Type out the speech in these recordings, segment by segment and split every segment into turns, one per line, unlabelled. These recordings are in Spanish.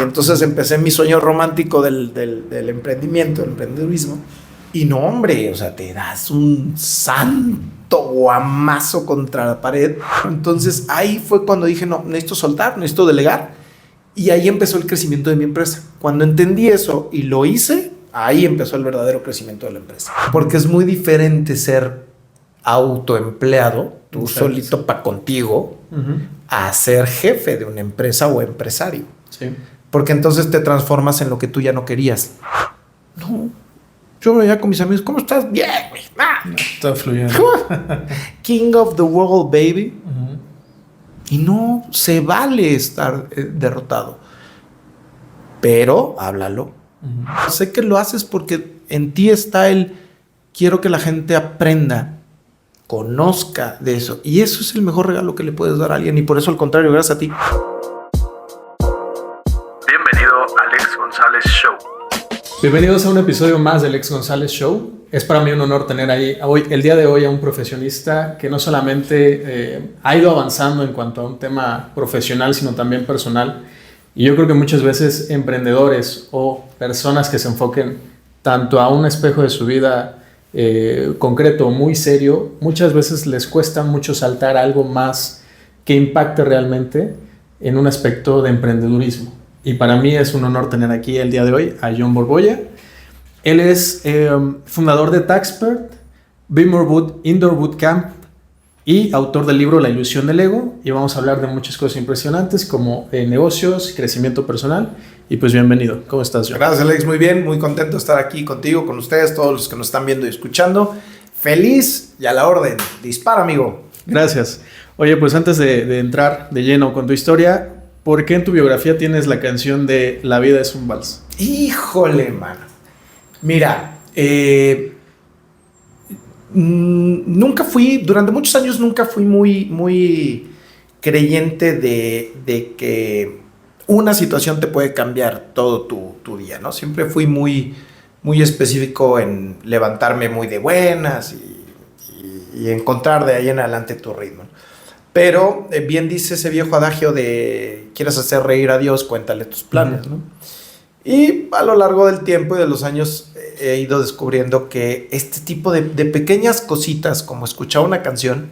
entonces empecé mi sueño romántico del emprendimiento, del emprendedurismo. Y no, hombre, o sea, te das un santo guamazo contra la pared. Entonces ahí fue cuando dije, no, necesito soltar, necesito delegar. Y ahí empezó el crecimiento de mi empresa. Cuando entendí eso y lo hice, ahí empezó el verdadero crecimiento de la empresa. Porque es muy diferente ser autoempleado, tú solito para contigo, a ser jefe de una empresa o empresario.
Sí.
Porque entonces te transformas en lo que tú ya no querías. No. Yo veía con mis amigos, ¿cómo estás? Bien, güey.
Está fluyendo.
King of the world, baby. Y no se vale estar derrotado. Pero háblalo. Sé que lo haces porque en ti está quiero que la gente aprenda, conozca de eso. Y eso es el mejor regalo que le puedes dar a alguien. Y por eso, al contrario, gracias a ti.
Bienvenido al Lex González Show.
Bienvenidos a un episodio más del Lex González Show. Es para mí un honor tener el día de hoy a un profesionista que no solamente ha ido avanzando en cuanto a un tema profesional, sino también personal. Y yo creo que muchas veces emprendedores o personas que se enfoquen tanto a un espejo de su vida concreto, muy serio, muchas veces les cuesta mucho saltar a algo más que impacte realmente en un aspecto de emprendedurismo. Y para mí es un honor tener aquí el día de hoy a John Borbolla. Él es fundador de Taxpert, Beamer Indoor Bootcamp y autor del libro La ilusión del ego. Y vamos a hablar de muchas cosas impresionantes como negocios, crecimiento personal. Y pues bienvenido. ¿Cómo estás, John?
Gracias, Alex. Muy bien. Muy contento de estar aquí contigo, con ustedes, todos los que nos están viendo y escuchando. Feliz y a la orden. Dispara, amigo.
Gracias. Oye, pues antes de entrar de lleno con tu historia, ¿por qué en tu biografía tienes la canción de La vida es un vals?
Híjole, mano. Mira, durante muchos años nunca fui muy creyente de que una situación te puede cambiar todo tu día, ¿no? Siempre fui muy específico en levantarme muy de buenas y encontrar de ahí en adelante tu ritmo. Pero bien dice ese viejo adagio de quieres hacer reír a Dios, cuéntale tus planes, ¿no? Y a lo largo del tiempo y de los años he ido descubriendo que este tipo de pequeñas cositas, como escuchar una canción,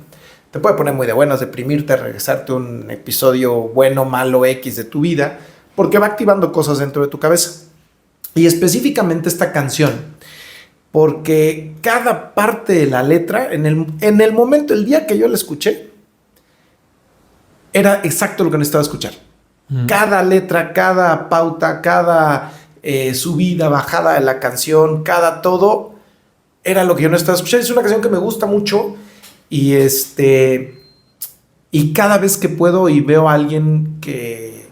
te puede poner muy de buenas, deprimirte, regresarte a un episodio bueno, malo, X de tu vida, porque va activando cosas dentro de tu cabeza. Y específicamente esta canción, porque cada parte de la letra, en el momento, el día que yo la escuché, era exacto lo que necesitaba escuchar. Cada letra, cada pauta, cada subida, bajada de la canción, cada todo, era lo que yo necesitaba escuchar. Es una canción que me gusta mucho y cada vez que puedo y veo a alguien que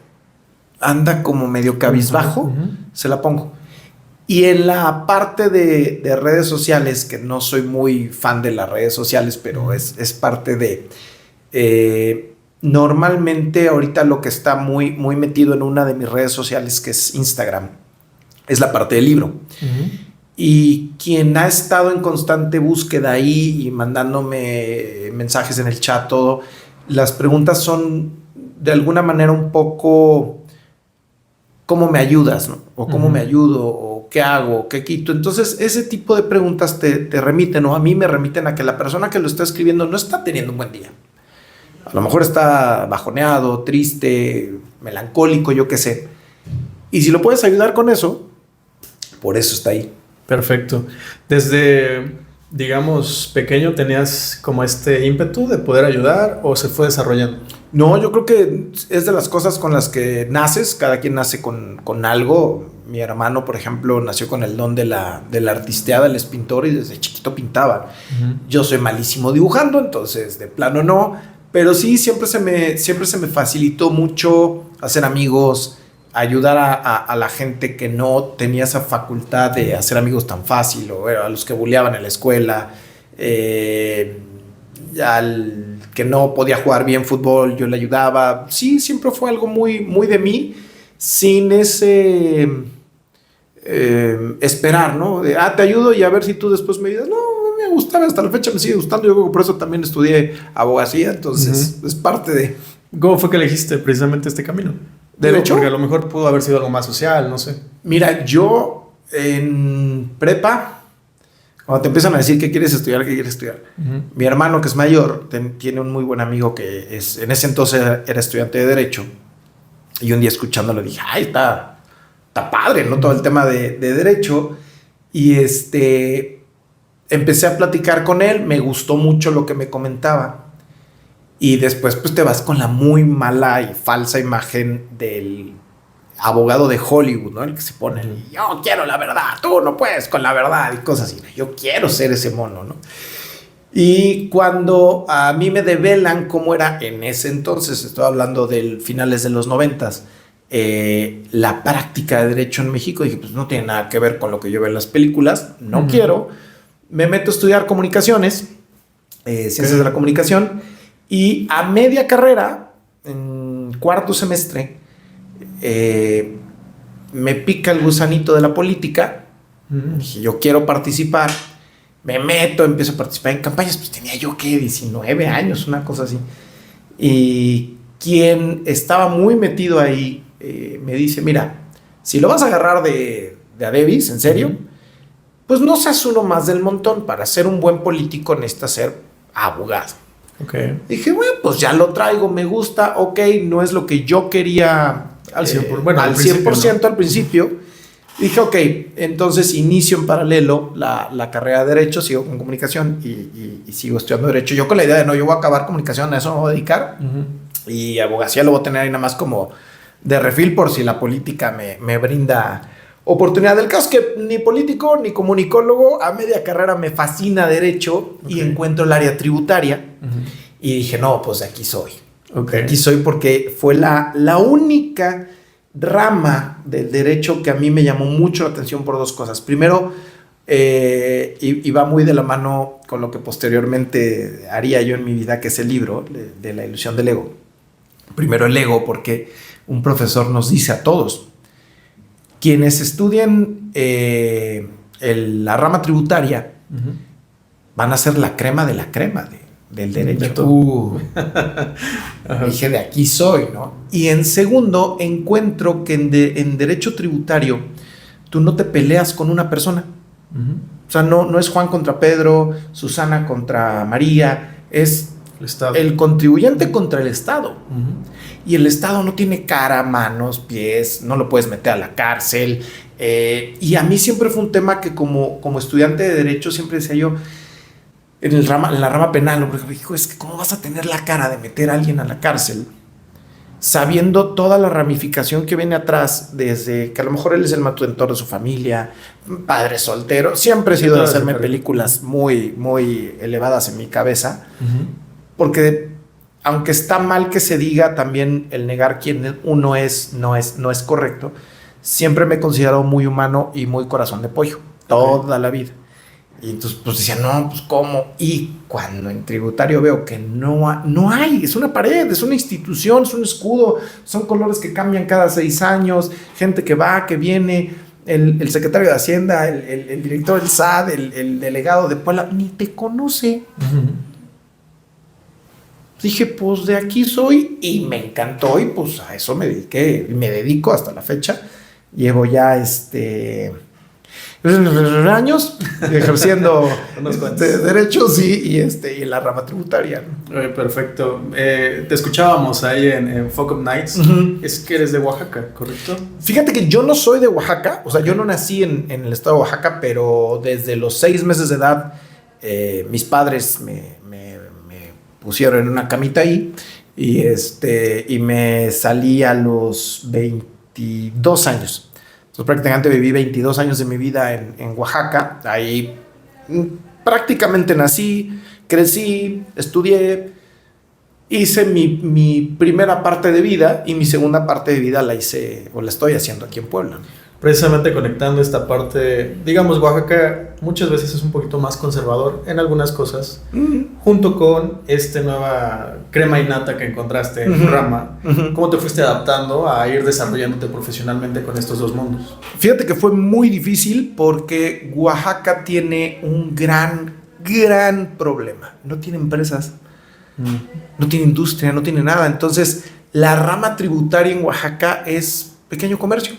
anda como medio cabizbajo, se la pongo. Y en la parte de redes sociales, que no soy muy fan de las redes sociales, pero es parte de... normalmente ahorita lo que está muy metido en una de mis redes sociales, que es Instagram, es la parte del libro. Y quien ha estado en constante búsqueda ahí y mandándome mensajes en el chat, todo, las preguntas son de alguna manera un poco ¿cómo me ayudas? ¿No? O ¿cómo me ayudo? O ¿qué hago? ¿Qué quito? Entonces ese tipo de preguntas te remiten, o a mí me remiten a que la persona que lo está escribiendo no está teniendo un buen día. A lo mejor está bajoneado, triste, melancólico, yo qué sé. Y si lo puedes ayudar con eso, por eso está ahí.
Perfecto. Desde, digamos, pequeño, ¿tenías como este ímpetu de poder ayudar o se fue desarrollando?
No, yo creo que es de las cosas con las que naces. Cada quien nace con algo. Mi hermano, por ejemplo, nació con el don de la artisteada, él es pintor y desde chiquito pintaba. Yo soy malísimo dibujando, entonces de plano no. Pero sí, siempre se me facilitó mucho hacer amigos, ayudar a la gente que no tenía esa facultad de hacer amigos tan fácil, o a los que buleaban en la escuela, al que no podía jugar bien fútbol, yo le ayudaba. Sí, siempre fue algo muy de mí, sin ese esperar, ¿no? De, te ayudo y a ver si tú después me dices, no, me gustaba, hasta la fecha me sigue gustando. Yo creo que por eso también estudié abogacía, entonces es parte de...
¿Cómo fue que elegiste precisamente este camino?
¿Derecho?
Porque a lo mejor pudo haber sido algo más social, no sé.
Mira, yo en prepa, cuando te empiezan a decir qué quieres estudiar, mi hermano, que es mayor, tiene un muy buen amigo que en ese entonces era estudiante de Derecho. Y un día escuchándolo dije, ay, está padre, ¿no? Todo el tema de Derecho. Y empecé a platicar con él, me gustó mucho lo que me comentaba. Y después pues te vas con la muy mala y falsa imagen del abogado de Hollywood, ¿no? El que se pone, yo quiero la verdad, tú no puedes con la verdad y cosas así. Yo quiero ser ese mono, ¿no? Y cuando a mí me develan cómo era en ese entonces, estoy hablando del finales de los 90s, la práctica de derecho en México, dije, pues no tiene nada que ver con lo que yo veo en las películas, no quiero. Me meto a estudiar comunicaciones, ciencias de la comunicación, y a media carrera, en cuarto semestre, me pica el gusanito de la política. Dije, yo quiero participar. Me meto, empiezo a participar en campañas. Pues tenía yo, ¿qué? 19 años, una cosa así. Y quien estaba muy metido ahí me dice, mira, si lo vas a agarrar de a Davis, en serio, pues no seas uno más del montón. Para ser un buen político necesitas ser abogado.
Okay.
Dije, bueno, pues ya lo traigo, me gusta, ok, no es lo que yo quería
al 100%,
al 100% al principio. Dije, ok, entonces inicio en paralelo la carrera de Derecho, sigo con comunicación y sigo estudiando Derecho. Yo con la idea de, no, yo voy a acabar comunicación, a eso me voy a dedicar. Y abogacía lo voy a tener ahí nada más como de refil por si la política me brinda oportunidad. Del caso es que ni político ni comunicólogo, a media carrera me fascina Derecho y encuentro el área tributaria. Y dije, no, pues de aquí soy. De aquí soy porque fue la única rama del derecho que a mí me llamó mucho la atención por dos cosas. Primero, y va muy de la mano con lo que posteriormente haría yo en mi vida, que es el libro de La ilusión del ego. Primero el ego, porque un profesor nos dice a todos, quienes estudien la rama tributaria van a ser la crema de la crema del derecho. Dije, de aquí soy, ¿no? Y en segundo, encuentro que en derecho tributario tú no te peleas con una persona. O sea, no es Juan contra Pedro, Susana contra María, es el contribuyente contra el Estado. Y el Estado no tiene cara, manos, pies, no lo puedes meter a la cárcel. Y a mí siempre fue un tema que como estudiante de derecho siempre decía yo, en la rama penal, porque dijo, es que ¿cómo vas a tener la cara de meter a alguien a la cárcel sabiendo toda la ramificación que viene atrás, desde que a lo mejor él es el manutentor de su familia, padre soltero? Siempre he sido de hacerme películas muy, muy elevadas en mi cabeza, porque aunque está mal que se diga, también el negar quién uno es no es correcto. Siempre me he considerado muy humano y muy corazón de pollo, toda la vida. Y entonces pues decía, no, pues ¿cómo? Y cuando en tributario veo que no hay, es una pared, es una institución, es un escudo, son colores que cambian cada 6 años, gente que va, que viene, el secretario de Hacienda, el director del SAT, el delegado de Puebla, ni te conoce. Dije, pues de aquí soy, y me encantó, y pues a eso me dediqué, me dedico hasta la fecha. Llevo ya años ejerciendo derechos y en la rama tributaria.
Perfecto. Te escuchábamos ahí en Fuck Up Nights. Es que eres de Oaxaca, ¿correcto?
Fíjate que yo no soy de Oaxaca, o sea, yo no nací en el estado de Oaxaca, pero desde los 6 meses de edad mis padres me pusieron en una camita ahí y me salí a los 22 años. Entonces prácticamente viví 22 años de mi vida en Oaxaca. Ahí prácticamente nací, crecí, estudié, hice mi primera parte de vida y mi segunda parte de vida la hice o la estoy haciendo aquí en Puebla.
Precisamente conectando esta parte, digamos, Oaxaca muchas veces es un poquito más conservador en algunas cosas, junto con nueva crema innata que encontraste en tu rama. ¿Cómo te fuiste adaptando a ir desarrollándote profesionalmente con estos dos mundos?
Fíjate que fue muy difícil porque Oaxaca tiene un gran problema. No tiene empresas, no tiene industria, no tiene nada. Entonces La rama tributaria en Oaxaca es pequeño comercio.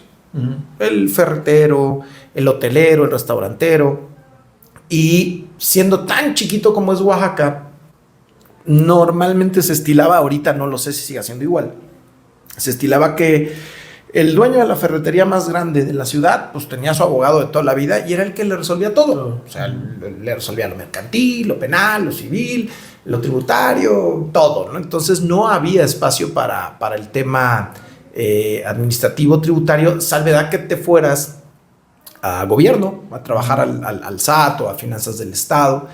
El ferretero, el hotelero, el restaurantero. Y siendo tan chiquito como es Oaxaca, normalmente se estilaba, ahorita no lo sé si sigue siendo igual, se estilaba que el dueño de la ferretería más grande de la ciudad, pues tenía a su abogado de toda la vida y era el que le resolvía todo. O sea, le resolvía lo mercantil, lo penal, lo civil, lo tributario, todo, ¿no? Entonces no había espacio para el tema administrativo tributario, salvedad que te fueras a gobierno, a trabajar al SAT o a finanzas del Estado.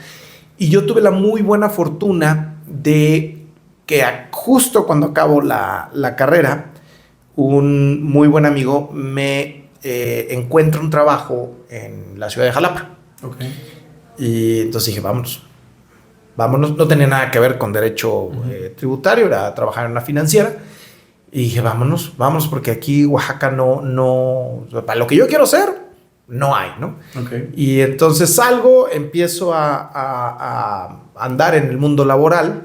Y yo tuve la muy buena fortuna de que justo cuando acabo la carrera, un muy buen amigo me encuentra un trabajo en la ciudad de Jalapa.
Okay.
Y entonces dije, vámonos. No tenía nada que ver con derecho tributario, era trabajar en una financiera. Y dije, vámonos, porque aquí Oaxaca no, para lo que yo quiero hacer, no hay, ¿no?
Okay.
Y entonces salgo, empiezo a andar en el mundo laboral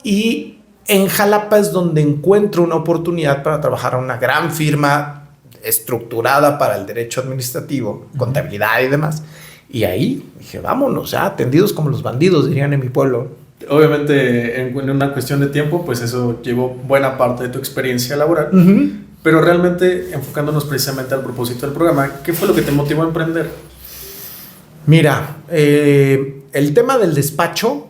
y en Jalapa es donde encuentro una oportunidad para trabajar en una gran firma estructurada para el derecho administrativo, contabilidad y demás. Y ahí dije, vámonos, ya atendidos como los bandidos, dirían en mi pueblo.
Obviamente, en una cuestión de tiempo, pues eso llevó buena parte de tu experiencia laboral. Pero realmente, enfocándonos precisamente al propósito del programa, ¿qué fue lo que te motivó a emprender?
Mira, el tema del despacho,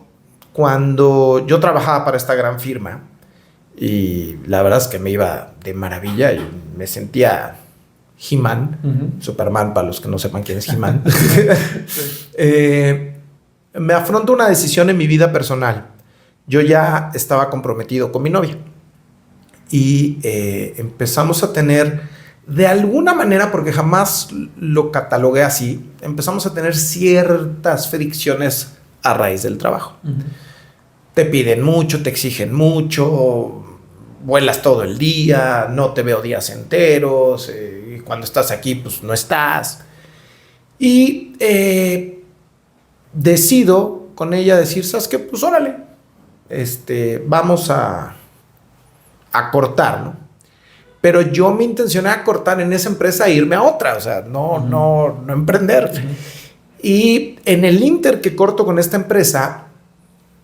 cuando yo trabajaba para esta gran firma, y la verdad es que me iba de maravilla y me sentía He-Man, Superman, para los que no sepan quién es He-Man. Me afronto una decisión en mi vida personal. Yo ya estaba comprometido con mi novia y empezamos a tener, de alguna manera, porque jamás lo catalogué así, empezamos a tener ciertas fricciones a raíz del trabajo. Te piden mucho, te exigen mucho, vuelas todo el día, no te veo días enteros, y cuando estás aquí pues no estás. Y decido con ella decir, ¿sabes qué? Pues órale, vamos a cortar, ¿no? Pero yo mi intención era cortar en esa empresa e irme a otra, o sea, no emprender. Y en el inter que corto con esta empresa,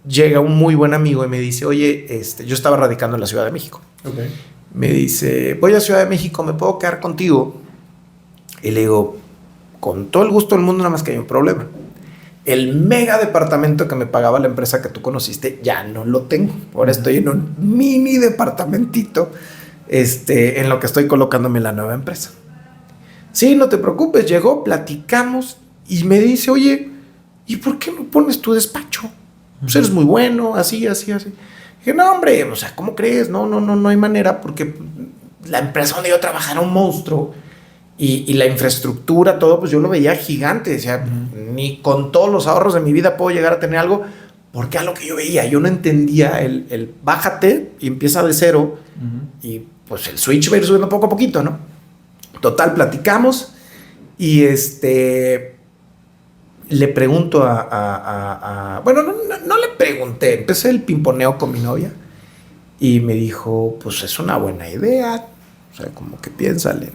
llega un muy buen amigo y me dice, oye, yo estaba radicando en la Ciudad de México. Okay. Me dice, voy a Ciudad de México, ¿me puedo quedar contigo? Y le digo, con todo el gusto del mundo, nada más que hay un problema. El mega departamento que me pagaba la empresa que tú conociste, ya no lo tengo. Ahora estoy en un mini departamentito, en lo que estoy colocándome en la nueva empresa. Sí, no te preocupes, llegó, platicamos y me dice, oye, ¿y por qué no pones tu despacho? Pues eres muy bueno, así. Dije, no, hombre, o sea, ¿cómo crees? No hay manera, porque la empresa donde yo trabajaba era un monstruo y la infraestructura, todo, pues yo lo veía gigante. Decía, ni con todos los ahorros de mi vida puedo llegar a tener algo, porque a lo que yo veía, yo no entendía el bájate y empieza de cero y pues el switch va a ir subiendo poco a poquito, ¿no? Total, platicamos y le pregunto bueno, no le pregunté, empecé el pimponeo con mi novia y me dijo, pues es una buena idea, o sea, como que piénsale.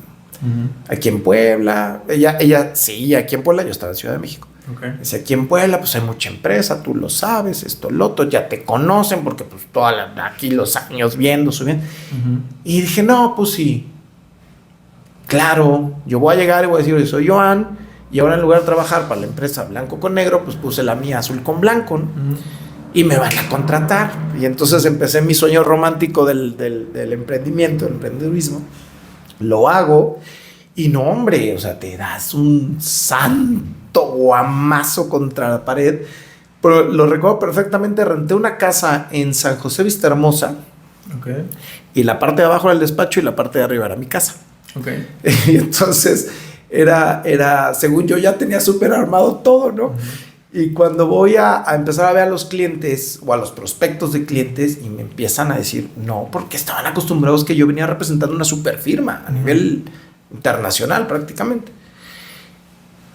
Aquí en Puebla, ella sí, aquí en Puebla, yo estaba en Ciudad de México. Okay. Dice, aquí en Puebla pues hay mucha empresa, tú lo sabes, esto, lo otro, ya te conocen porque pues aquí los años subiendo. Y dije, no, pues sí, claro, yo voy a llegar y voy a decir, soy Joan, y ahora en lugar de trabajar para la empresa blanco con negro, pues puse la mía azul con blanco, ¿no? Y me van a contratar. Y entonces empecé mi sueño romántico del emprendimiento, del emprendedurismo. Lo hago y no, hombre, o sea, te das un santo guamazo contra la pared. Pero lo recuerdo perfectamente, renté una casa en San José Vistahermosa. Okay. Y la parte de abajo era el despacho y la parte de arriba era mi casa. Okay. Y entonces era, según yo ya tenía súper armado todo, ¿no? Y cuando voy a empezar a ver a los clientes o a los prospectos de clientes y me empiezan a decir, no, porque estaban acostumbrados que yo venía representando una super firma a nivel internacional prácticamente.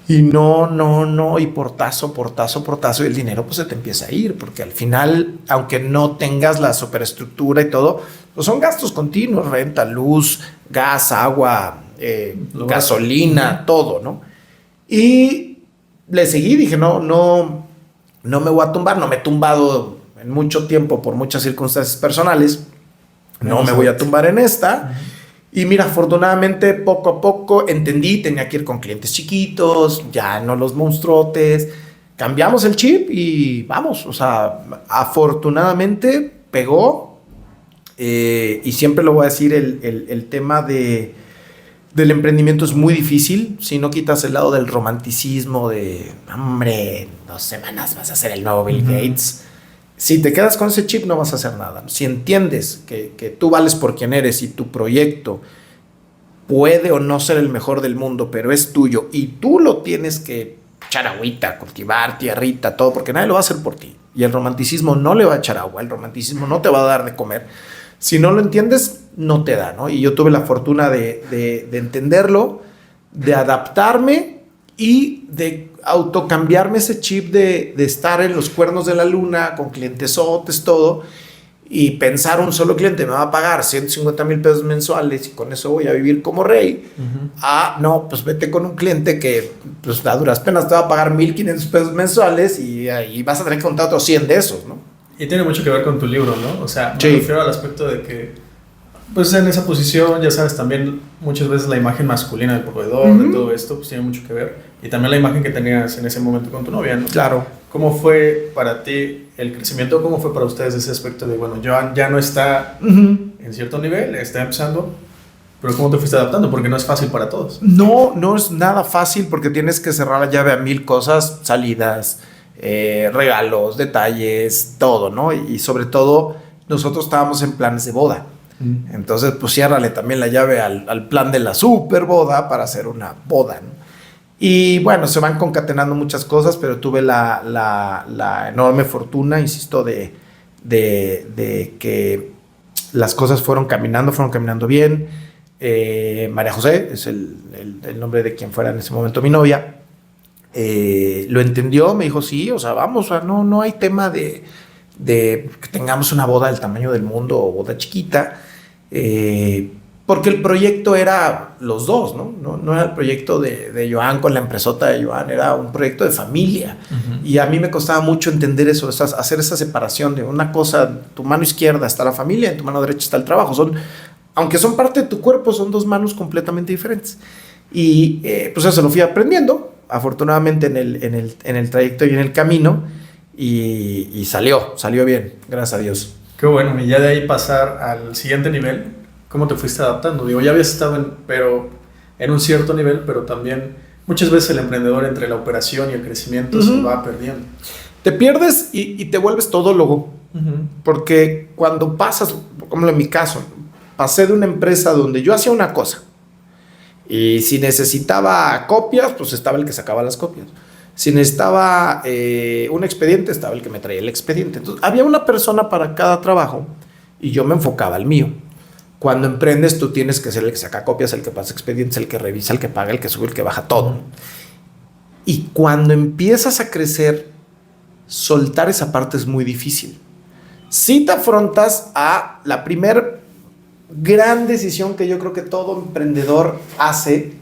Y no, y portazo, y el dinero pues se te empieza a ir, porque al final, aunque no tengas la superestructura y todo, pues son gastos continuos, renta, luz, gas, agua, gasolina, todo, ¿no? Y le seguí, dije, no me voy a tumbar, no me he tumbado en mucho tiempo por muchas circunstancias personales, no me voy a tumbar en esta. Y mira, afortunadamente poco a poco entendí, tenía que ir con clientes chiquitos, ya no los monstruotes, cambiamos el chip y vamos, o sea, afortunadamente pegó, y siempre lo voy a decir, el tema del emprendimiento es muy difícil, si no quitas el lado del romanticismo de, hombre, 2 semanas vas a ser el nuevo Bill Gates. Si te quedas con ese chip no vas a hacer nada. Si entiendes que tú vales por quien eres y tu proyecto puede o no ser el mejor del mundo, pero es tuyo y tú lo tienes que echar agüita, cultivar, tierrita, todo, porque nadie lo va a hacer por ti. Y el romanticismo no le va a echar agua, el romanticismo no te va a dar de comer. Si no lo entiendes, no te da, ¿no? Y yo tuve la fortuna de entenderlo, de adaptarme y de autocambiarme ese chip de estar en los cuernos de la luna con clientesotes, todo, y pensar un solo cliente me va a pagar 150,000 pesos mensuales y con eso voy a vivir como rey. No, pues vete con un cliente que pues a duras penas te va a pagar 1,500 pesos mensuales y vas a tener que contar otros 100 de esos, ¿no?
Y tiene mucho que ver con tu libro, ¿no? O sea,
sí.
Me refiero al aspecto de que pues en esa posición, ya sabes, también muchas veces la imagen masculina del proveedor, de todo esto, pues tiene mucho que ver. Y también la imagen que tenías en ese momento con tu novia, ¿no?
Claro.
¿Cómo fue para ti el crecimiento? ¿Cómo fue para ustedes ese aspecto de, bueno, Joan ya no está en cierto nivel, está empezando, pero cómo te fuiste adaptando? Porque no es fácil para todos.
No es nada fácil porque tienes que cerrar la llave a 1000 cosas, salidas, regalos, detalles, todo, ¿no? Y sobre todo, nosotros estábamos en planes de boda. Entonces, pues ciérrale también la llave al plan de la super boda para hacer una boda, ¿no? Y bueno, se van concatenando muchas cosas, pero tuve la enorme fortuna, insisto, de que las cosas fueron caminando bien. María José es el nombre de quien fuera en ese momento mi novia. Lo entendió, me dijo, sí, o sea, vamos, o sea, no hay tema de que tengamos una boda del tamaño del mundo o boda chiquita, porque el proyecto era los dos, no era el proyecto de Joan con la empresota de Joan, era un proyecto de familia. Y a mí me costaba mucho entender eso, hacer esa separación de una cosa, tu mano izquierda está la familia, en tu mano derecha está el trabajo. Aunque son parte de tu cuerpo, son 2 manos completamente diferentes. Y pues eso lo fui aprendiendo, afortunadamente en el trayecto y en el camino, y salió bien, gracias a Dios.
Qué bueno, y ya de ahí pasar al siguiente nivel, ¿cómo te fuiste adaptando? Digo, ya habías estado en un cierto nivel, pero también muchas veces el emprendedor entre la operación y el crecimiento se va perdiendo.
Te pierdes y te vuelves todólogo, porque cuando pasas, como en mi caso, pasé de una empresa donde yo hacía una cosa, y si necesitaba copias, pues estaba el que sacaba las copias. Si necesitaba un expediente, estaba el que me traía el expediente. Entonces, había una persona para cada trabajo y yo me enfocaba al mío. Cuando emprendes, tú tienes que ser el que saca copias, el que pasa expedientes, el que revisa, el que paga, el que sube, el que baja, todo. Y cuando empiezas a crecer, soltar esa parte es muy difícil. Si te afrontas a la primer gran decisión que yo creo que todo emprendedor hace,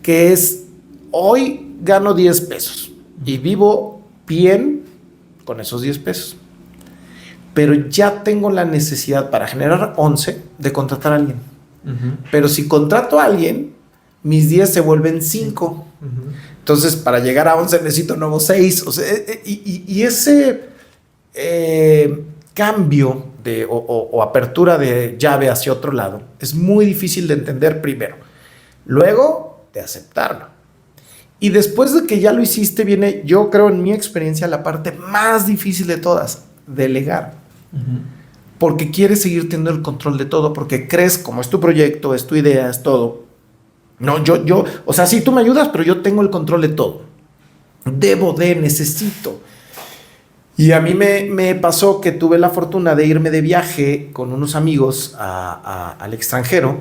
que es: hoy gano 10 pesos y vivo bien con esos 10 pesos, pero ya tengo la necesidad para generar 11 de contratar a alguien. Pero si contrato a alguien, mis 10 se vuelven 5. Entonces, para llegar a 11 necesito nuevos 6. O sea, y ese cambio o apertura de llave hacia otro lado es muy difícil de entender primero. Luego, de aceptarlo. Y después de que ya lo hiciste, viene, yo creo, en mi experiencia, la parte más difícil de todas: delegar. Porque quieres seguir teniendo el control de todo, porque crees, como es tu proyecto, es tu idea, es todo. No, yo, o sea, sí, tú me ayudas, pero yo tengo el control de todo. Necesito. Y a mí me pasó que tuve la fortuna de irme de viaje con unos amigos al extranjero,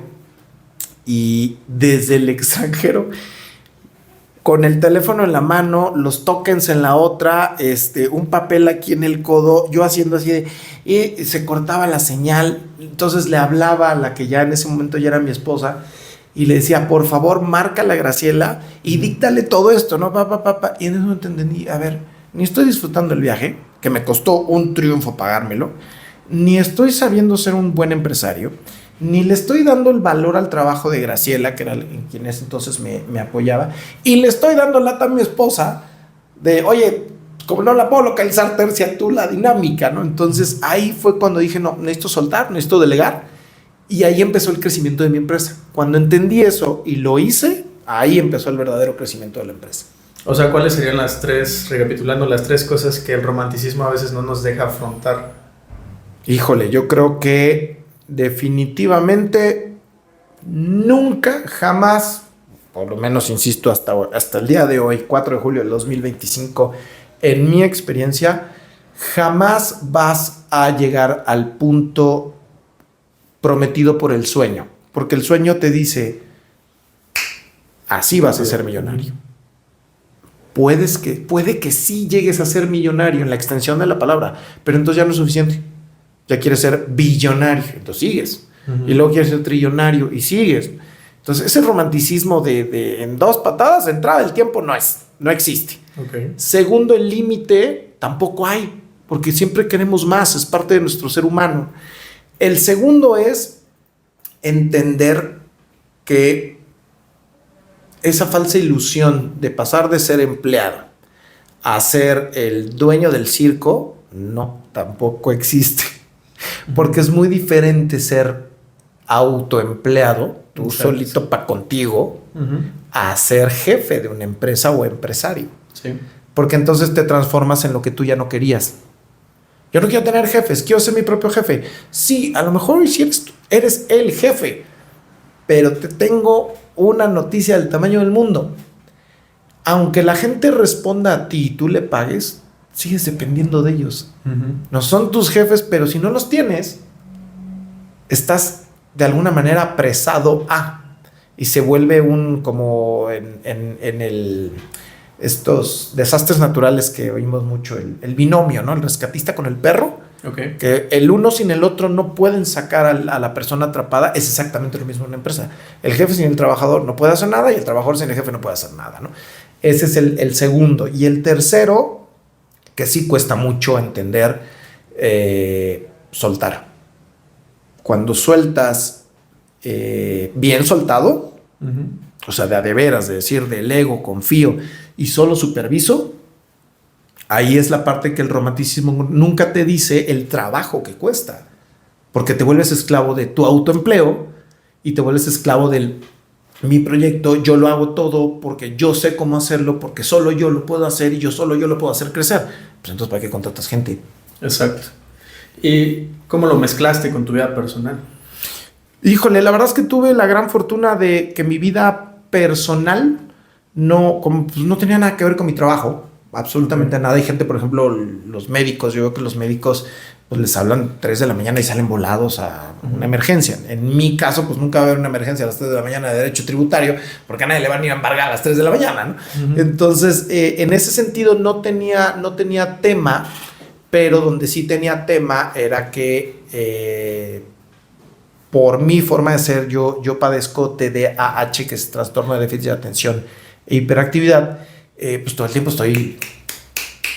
y desde el extranjero con el teléfono en la mano, los tokens en la otra, un papel aquí en el codo, yo haciendo así y se cortaba la señal. Entonces le hablaba a la que ya en ese momento ya era mi esposa y le decía, por favor, márcale a Graciela y díctale todo esto, ¿no? Y en ese momento entendí, a ver, ni estoy disfrutando el viaje, que me costó un triunfo pagármelo, ni estoy sabiendo ser un buen empresario, ni le estoy dando el valor al trabajo de Graciela, que era quien en ese entonces me apoyaba, y le estoy dando lata a mi esposa de, oye, como no la puedo localizar, tercia tú la dinámica, ¿no? Entonces ahí fue cuando dije, no, necesito soltar, necesito delegar, y ahí empezó el crecimiento de mi empresa. Cuando entendí eso y lo hice, ahí empezó el verdadero crecimiento de la empresa.
O sea, ¿cuáles serían las tres, recapitulando, las tres cosas que el romanticismo a veces no nos deja afrontar?
Híjole, yo creo que definitivamente nunca, jamás, por lo menos insisto hasta el día de hoy, 4 de julio del 2025, en mi experiencia, jamás vas a llegar al punto prometido por el sueño, porque el sueño te dice, así vas a ser millonario. Puede que sí llegues a ser millonario en la extensión de la palabra, pero entonces ya no es suficiente. Ya quieres ser billonario, entonces sigues. Y luego quieres ser trillonario y sigues. Entonces ese romanticismo de en 2 patadas de entrada del tiempo no existe.
Okay.
Segundo, el límite tampoco hay, porque siempre queremos más, es parte de nuestro ser humano. El segundo es entender que esa falsa ilusión de pasar de ser empleado a ser el dueño del circo, no, tampoco existe. Porque es muy diferente ser autoempleado, tú solito para contigo, a ser jefe de una empresa o empresario.
Sí.
Porque entonces te transformas en lo que tú ya no querías. Yo no quiero tener jefes, quiero ser mi propio jefe. Sí, a lo mejor si eres el jefe, pero te tengo una noticia del tamaño del mundo. Aunque la gente responda a ti y tú le pagues, sigues dependiendo de ellos. No son tus jefes, pero si no los tienes, estás de alguna manera apresado a, y se vuelve como en estos desastres naturales que oímos mucho, el binomio, ¿no? El rescatista con el perro.
Okay.
Que el uno sin el otro no pueden sacar a la persona atrapada. Es exactamente lo mismo en una empresa. El jefe sin el trabajador no puede hacer nada y el trabajador sin el jefe no puede hacer nada, ¿no? Ese es el segundo. Y el tercero, que sí cuesta mucho entender, soltar. Cuando sueltas bien soltado, o sea, de veras, de decir del ego, confío y solo superviso, ahí es la parte que el romanticismo nunca te dice el trabajo que cuesta, porque te vuelves esclavo de tu autoempleo y te vuelves esclavo del mi proyecto, yo lo hago todo porque yo sé cómo hacerlo, porque solo yo lo puedo hacer y solo yo lo puedo hacer crecer. Pues entonces, ¿para qué contratas gente?
Exacto. ¿Y cómo lo mezclaste con tu vida personal?
Híjole, la verdad es que tuve la gran fortuna de que mi vida personal no tenía nada que ver con mi trabajo. Absolutamente nada. Hay gente, por ejemplo, los médicos, yo veo que los médicos pues les hablan 3 de la mañana y salen volados a una emergencia. En mi caso, pues nunca va a haber una emergencia a las 3 de la mañana de derecho tributario, porque a nadie le van a ir a embargar a las 3 de la mañana, ¿no? Entonces, en ese sentido no tenía tema, pero donde sí tenía tema era que por mi forma de ser, yo padezco TDAH, que es trastorno de déficit de atención e hiperactividad. Pues todo el tiempo estoy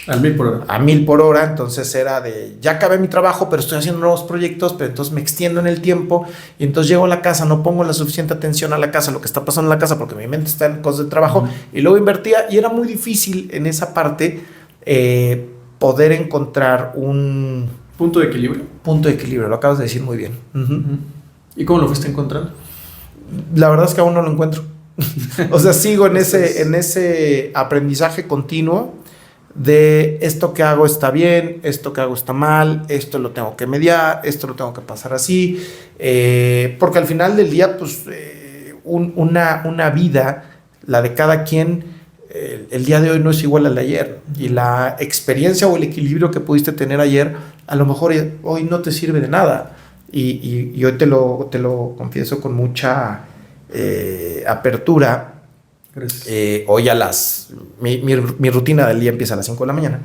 a 1000 por hora.
A 1000 por hora, entonces era de, ya acabé mi trabajo, pero estoy haciendo nuevos proyectos, pero entonces me extiendo en el tiempo y entonces llego a la casa, no pongo la suficiente atención a la casa, lo que está pasando en la casa, porque mi mente está en cosas de trabajo, y luego invertía, y era muy difícil en esa parte poder encontrar un
punto de equilibrio.
Punto de equilibrio, lo acabas de decir muy bien.
¿Y cómo lo fuiste encontrando?
La verdad es que aún no lo encuentro. O sea, sigo en ese aprendizaje continuo de esto que hago está bien, esto que hago está mal, esto lo tengo que mediar, esto lo tengo que pasar así, porque al final del día, pues, una vida, la de cada quien, el día de hoy no es igual al de ayer, y la experiencia o el equilibrio que pudiste tener ayer, a lo mejor hoy no te sirve de nada, y hoy te lo confieso con mucha apertura.
Gracias.
Hoy mi rutina del día empieza a las 5 de la mañana.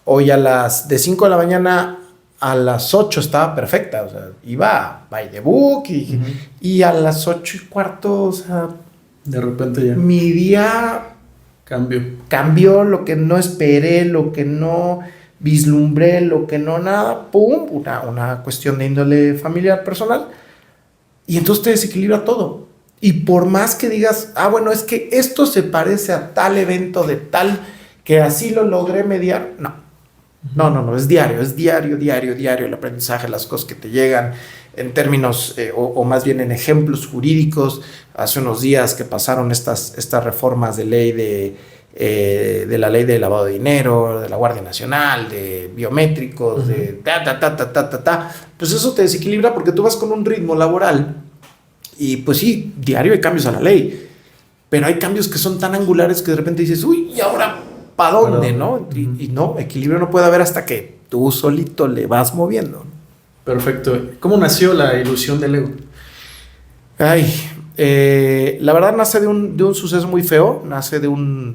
Hoy de 5 de la mañana a las 8 estaba perfecta. O sea, iba by the book y a las 8:15, o sea,
de repente ya.
Mi día cambió, lo que no esperé, lo que no vislumbré, lo que no nada, pum, una cuestión de índole familiar, personal. Y entonces te desequilibra todo. Y por más que digas, bueno, es que esto se parece a tal evento de tal, que así lo logré mediar. No, es diario el aprendizaje, las cosas que te llegan en términos, o más bien en ejemplos jurídicos. Hace unos días que pasaron estas reformas de ley de la ley de lavado de dinero, de la Guardia Nacional, de biométricos, de pues eso te desequilibra porque tú vas con un ritmo laboral y pues sí, diario hay cambios a la ley, pero hay cambios que son tan angulares que de repente dices, uy, ¿y ahora para dónde? ¿No? Y no, equilibrio no puede haber hasta que tú solito le vas moviendo.
Perfecto. ¿Cómo nació la ilusión del ego?
La verdad nace de un suceso muy feo, nace de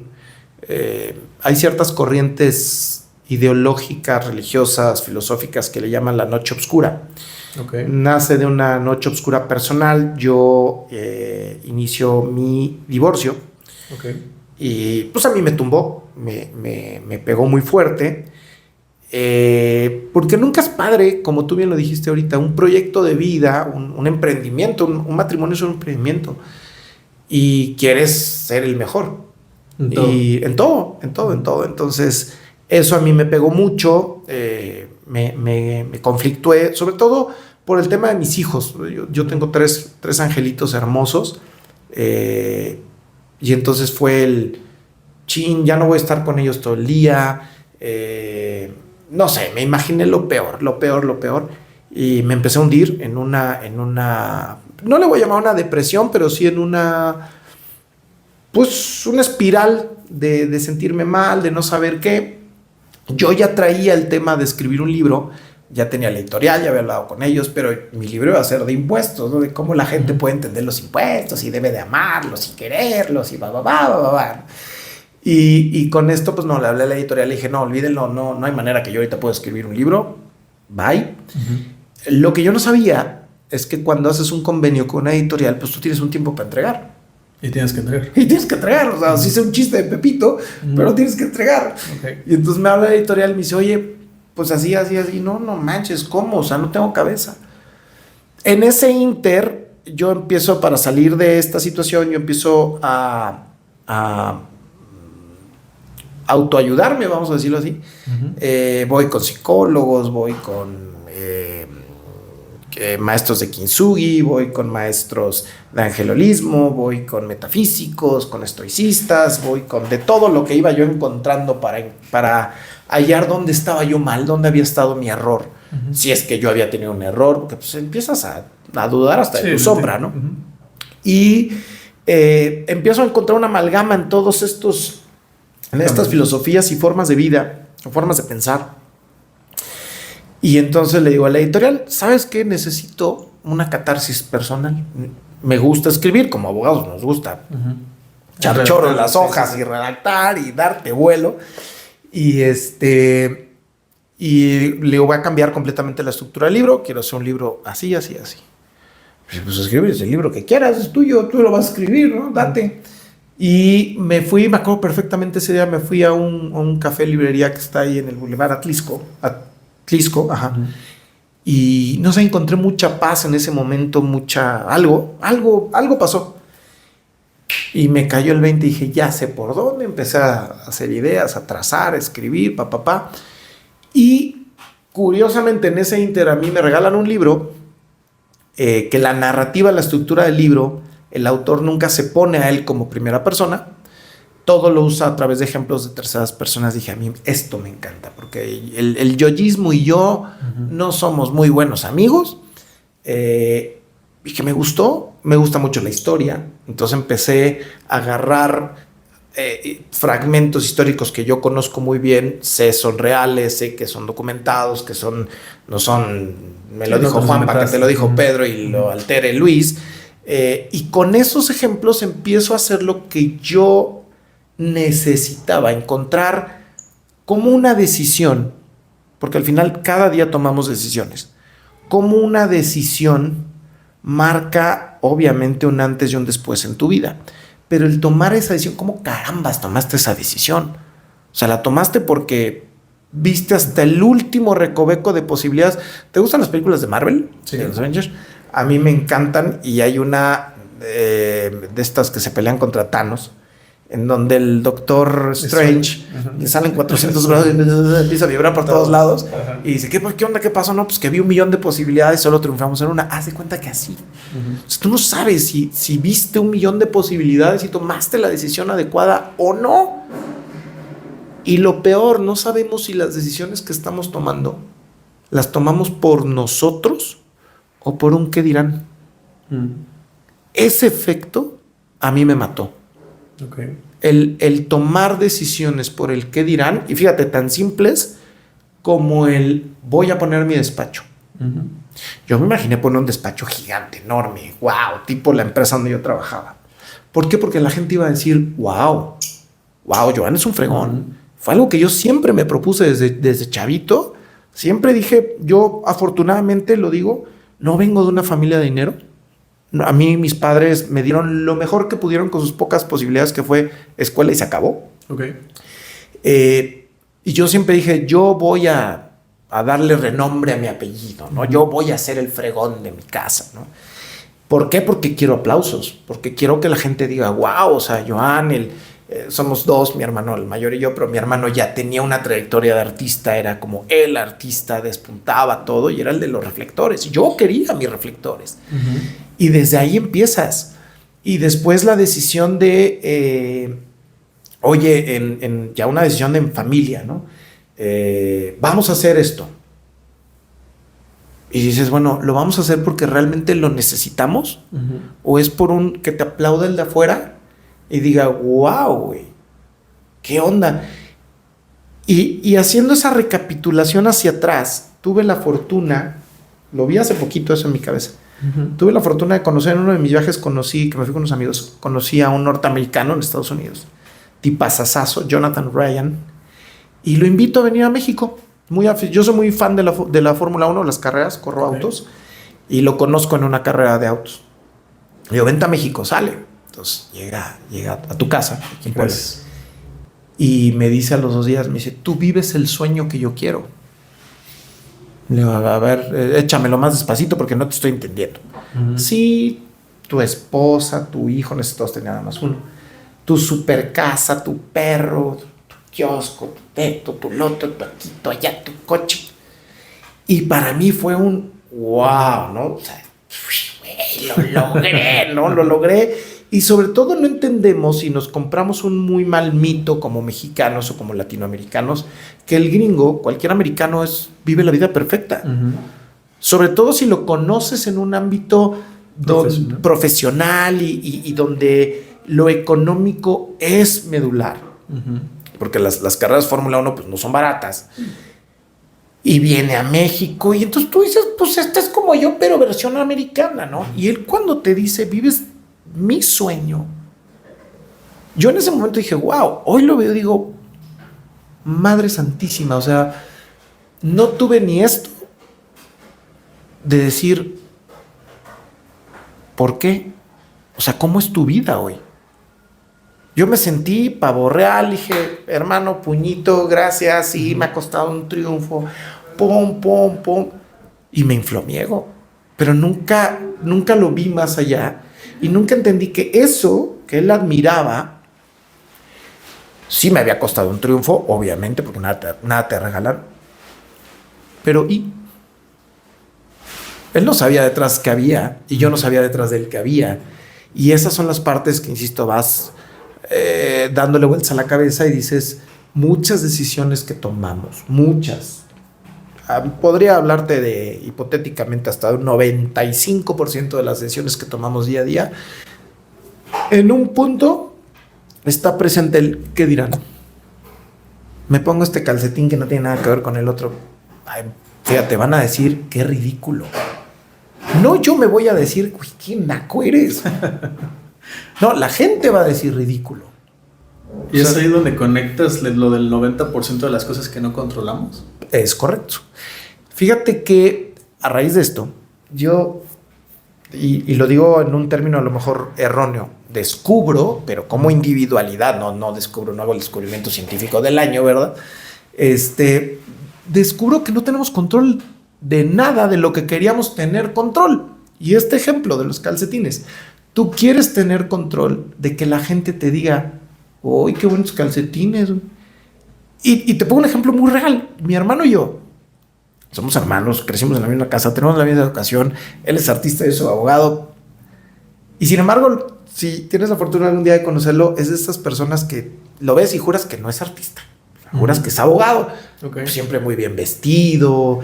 hay ciertas corrientes ideológicas, religiosas, filosóficas que le llaman la noche oscura.
Okay.
Nace de una noche oscura personal. Yo inicio mi divorcio.
Okay.
Y pues a mí me tumbó, me pegó muy fuerte. Porque nunca es padre, como tú bien lo dijiste ahorita, un proyecto de vida, un emprendimiento, un matrimonio es un emprendimiento. Y quieres ser el mejor. En todo. Entonces, eso a mí me pegó mucho, me conflictué, sobre todo por el tema de mis hijos. Yo tengo tres angelitos hermosos, y entonces fue ya no voy a estar con ellos todo el día. No sé, me imaginé lo peor, y me empecé a hundir en una, no le voy a llamar una depresión, pero sí en una espiral de sentirme mal, de no saber qué. Yo ya traía el tema de escribir un libro, ya tenía la editorial, ya había hablado con ellos, pero mi libro iba a ser de impuestos, ¿no? De cómo la gente puede entender los impuestos y debe de amarlos y quererlos y Y con esto, pues no, le hablé a la editorial, le dije, no, olvídenlo, no hay manera que yo ahorita pueda escribir un libro, bye. Lo que yo no sabía es que cuando haces un convenio con una editorial, pues tú tienes un tiempo para entregar.
Y tienes que entregar.
O sea, sí es un chiste de Pepito, pero tienes que entregar.
Okay.
Y entonces me habla la editorial y me dice, oye, pues así. No manches, ¿cómo? O sea, no tengo cabeza. En ese inter, yo empiezo, para salir de esta situación, yo empiezo a autoayudarme, vamos a decirlo así. Voy con psicólogos, voy con maestros de Kintsugi, voy con maestros de angelolismo, voy con metafísicos, con estoicistas, voy con de todo lo que iba yo encontrando para hallar dónde estaba yo mal, dónde había estado mi error, si es que yo había tenido un error, porque pues empiezas a dudar hasta de tu sombra, ¿no? Y empiezo a encontrar una amalgama en todos en estas filosofías y formas de vida, o formas de pensar. Y entonces le digo a la editorial, ¿sabes qué? Necesito una catarsis personal. Me gusta escribir, como abogados nos gusta echar chorro en las hojas y redactar y darte vuelo. Y le digo, voy a cambiar completamente la estructura del libro, quiero hacer un libro así. Pues escribes el libro que quieras, es tuyo, tú lo vas a escribir, ¿no? Date. Y me acuerdo perfectamente ese día, me fui a un café librería que está ahí en el Boulevard Atlisco, y no sé, encontré mucha paz en ese momento, algo pasó. Y me cayó el 20 y dije, ya sé por dónde. Empecé a hacer ideas, a trazar, a escribir, Y curiosamente en ese inter a mí me regalan un libro que la narrativa, la estructura del libro, el autor nunca se pone a él como primera persona, todo lo usa a través de ejemplos de terceras personas. Dije, a mí esto me encanta, porque el yoísmo y yo no somos muy buenos amigos. Y que me gusta mucho la historia. Entonces empecé a agarrar fragmentos históricos que yo conozco muy bien, sé son reales, sé que son documentados, que no son, me lo dijo Juanpa, que te lo dijo Pedro y lo altere Luis. Y con esos ejemplos empiezo a hacer lo que yo necesitaba, encontrar como una decisión, porque al final cada día tomamos decisiones, como una decisión marca obviamente un antes y un después en tu vida. Pero el tomar esa decisión, ¿cómo carambas tomaste esa decisión? O sea, la tomaste porque viste hasta el último recoveco de posibilidades. ¿Te gustan las películas de Marvel?
Sí.
De los Avengers. A mí me encantan y hay una de estas que se pelean contra Thanos, en donde el Doctor Strange le salen 400 grados y empieza a vibrar por todos lados. Ajá. Y dice, ¿qué onda? ¿Qué pasó? No, pues que vi 1 millón de posibilidades, solo triunfamos en una. Haz de cuenta que así. O sea, tú no sabes si viste 1 millón de posibilidades y tomaste la decisión adecuada o no. Y lo peor, no sabemos si las decisiones que estamos tomando las tomamos por nosotros o por un qué dirán. Ese efecto a mí me mató.
Okay.
El tomar decisiones por el qué dirán, y fíjate, tan simples como el voy a poner mi despacho. Yo me imaginé poner un despacho gigante, enorme, wow, tipo la empresa donde yo trabajaba. ¿Por qué? Porque la gente iba a decir, wow, Joan es un fregón. Fue algo que yo siempre me propuse desde chavito. Siempre dije, yo afortunadamente lo digo, no vengo de una familia de dinero. A mí mis padres me dieron lo mejor que pudieron con sus pocas posibilidades, que fue escuela y se acabó.
Okay.
Y yo siempre dije, yo voy a darle renombre a mi apellido, ¿no? Yo voy a ser el fregón de mi casa, ¿no? ¿Por qué? Porque quiero aplausos, porque quiero que la gente diga, wow, o sea, Joan, somos dos, mi hermano el mayor y yo, pero mi hermano ya tenía una trayectoria de artista, era como el artista, despuntaba todo y era el de los reflectores. Yo quería mis reflectores. Y desde ahí empiezas. Y después la decisión de, ya una decisión en familia, ¿no? Vamos a hacer esto. Y dices, bueno, ¿lo vamos a hacer porque realmente lo necesitamos? ¿O es por que te aplaude el de afuera y diga, wow, güey, qué onda? Y haciendo esa recapitulación hacia atrás, tuve la fortuna, lo vi hace poquito eso en mi cabeza, tuve la fortuna de conocer en uno de mis viajes, que me fui con unos amigos, conocí a un norteamericano en Estados Unidos, tipazazazo, Jonathan Ryan, y lo invito a venir a México. Yo soy muy fan de la Fórmula 1, las carreras, corro autos, y lo conozco en una carrera de autos. Le digo, vente a México, sale. Entonces llega a tu casa, pues, y me dice a los 2 días, me dice, tú vives el sueño que yo quiero. Le digo, a ver, échamelo más despacito porque no te estoy entendiendo. Sí, tu esposa, tu hijo, necesitas tener nada más uno. Tu super casa, tu perro, tu kiosco, tu teto, tu lote, tu aquí, tu allá, tu coche. Y para mí fue un wow, ¿no? O sea, lo logré, ¿no? Lo logré. Y sobre todo no entendemos y nos compramos un muy mal mito como mexicanos o como latinoamericanos, que el gringo, cualquier americano, vive la vida perfecta. Sobre todo si lo conoces en un ámbito profesional y donde lo económico es medular. Porque las carreras Fórmula 1 pues no son baratas. Y viene a México y entonces tú dices, pues esta es como yo, pero versión americana, ¿no? Y él cuando te dice, vives mi sueño, yo en ese momento dije, wow, hoy lo veo, digo, Madre Santísima, o sea, no tuve ni esto de decir, ¿por qué? O sea, ¿cómo es tu vida hoy? Yo me sentí pavo real, dije, hermano, puñito, gracias, sí, me ha costado un triunfo, pum, y me inflomiego, pero nunca lo vi más allá. Y nunca entendí que eso que él admiraba, sí me había costado un triunfo, obviamente, porque nada te regalan. Pero él no sabía detrás qué había, y yo no sabía detrás de él qué había. Y esas son las partes que, insisto, vas dándole vueltas a la cabeza y dices, muchas decisiones que tomamos, muchas. Podría hablarte de, hipotéticamente, hasta un 95% de las decisiones que tomamos día a día. En un punto está presente el ¿qué dirán? Me pongo este calcetín que no tiene nada que ver con el otro. Ay, fíjate, van a decir qué ridículo. No, yo me voy a decir, uy, qué naco eres. No, la gente va a decir ridículo.
¿Y es ahí donde conectas lo del 90% de las cosas que no controlamos?
Es correcto. Fíjate que a raíz de esto, yo, y lo digo en un término a lo mejor erróneo, descubro, pero como individualidad, no descubro, no hago el descubrimiento científico del año, ¿verdad? Descubro que no tenemos control de nada de lo que queríamos tener control. Y este ejemplo de los calcetines, tú quieres tener control de que la gente te diga, ¡uy, qué buenos calcetines! Y te pongo un ejemplo muy real. Mi hermano y yo somos hermanos, crecimos en la misma casa, tenemos la misma educación. Él es artista, yo soy abogado. Y sin embargo, si tienes la fortuna algún día de conocerlo, es de estas personas que lo ves y juras que no es artista. Juras que es abogado.
Okay.
Siempre muy bien vestido,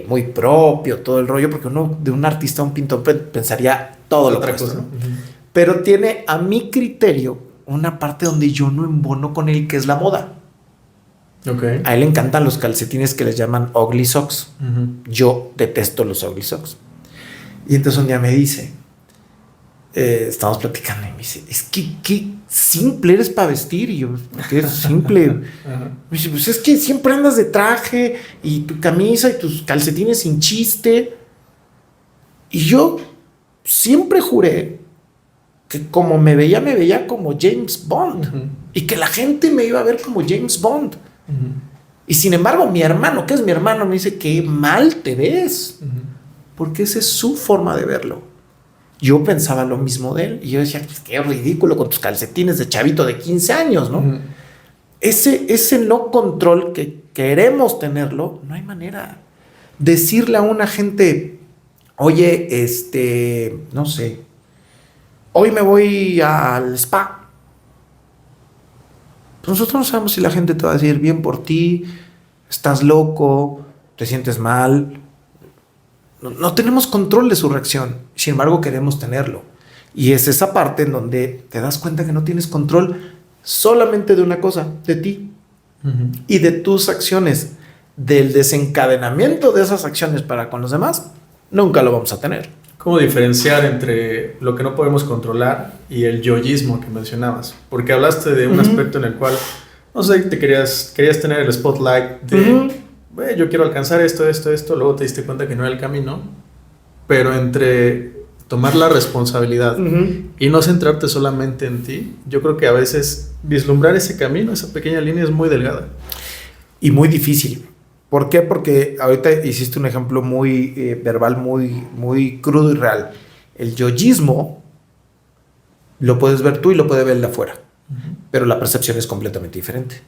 muy propio, todo el rollo, porque uno de un artista a un pintor pensaría todo lo opuesto, ¿no? Pero tiene, a mi criterio, una parte donde yo no embono con él, que es la moda.
Okay.
A él le encantan los calcetines que les llaman ugly socks. Yo detesto los ugly socks. Y entonces un día me dice, estamos platicando y me dice, es que qué simple eres para vestir. Y yo, ¿qué es simple? Me dice, pues es que siempre andas de traje y tu camisa y tus calcetines sin chiste. Y yo siempre juré que como me veía como James Bond. Y que la gente me iba a ver como James Bond. Y sin embargo, mi hermano, que es mi hermano, me dice, qué mal te ves. Porque esa es su forma de verlo. Yo pensaba lo mismo de él. Y yo decía, pues, qué ridículo con tus calcetines de chavito de 15 años, ¿no? Ese no control que queremos tenerlo, no hay manera. Decirle a una gente, oye, no sé, hoy me voy al spa. Pues nosotros no sabemos si la gente te va a decir, bien por ti, estás loco, te sientes mal. No tenemos control de su reacción, sin embargo queremos tenerlo. Y es esa parte en donde te das cuenta que no tienes control solamente de una cosa, de ti y de tus acciones. Del desencadenamiento de esas acciones para con los demás, nunca lo vamos a tener.
¿Cómo diferenciar entre lo que no podemos controlar y el yoísmo que mencionabas? Porque hablaste de un aspecto en el cual, no sé, querías tener el spotlight de, yo quiero alcanzar esto, luego te diste cuenta que no era el camino, pero entre tomar la responsabilidad y no centrarte solamente en ti, yo creo que a veces vislumbrar ese camino, esa pequeña línea es muy delgada.
Y muy difícil. ¿Por qué? Porque ahorita hiciste un ejemplo muy verbal, muy crudo y real. El yoísmo lo puedes ver tú y lo puede ver el de afuera, pero la percepción es completamente diferente.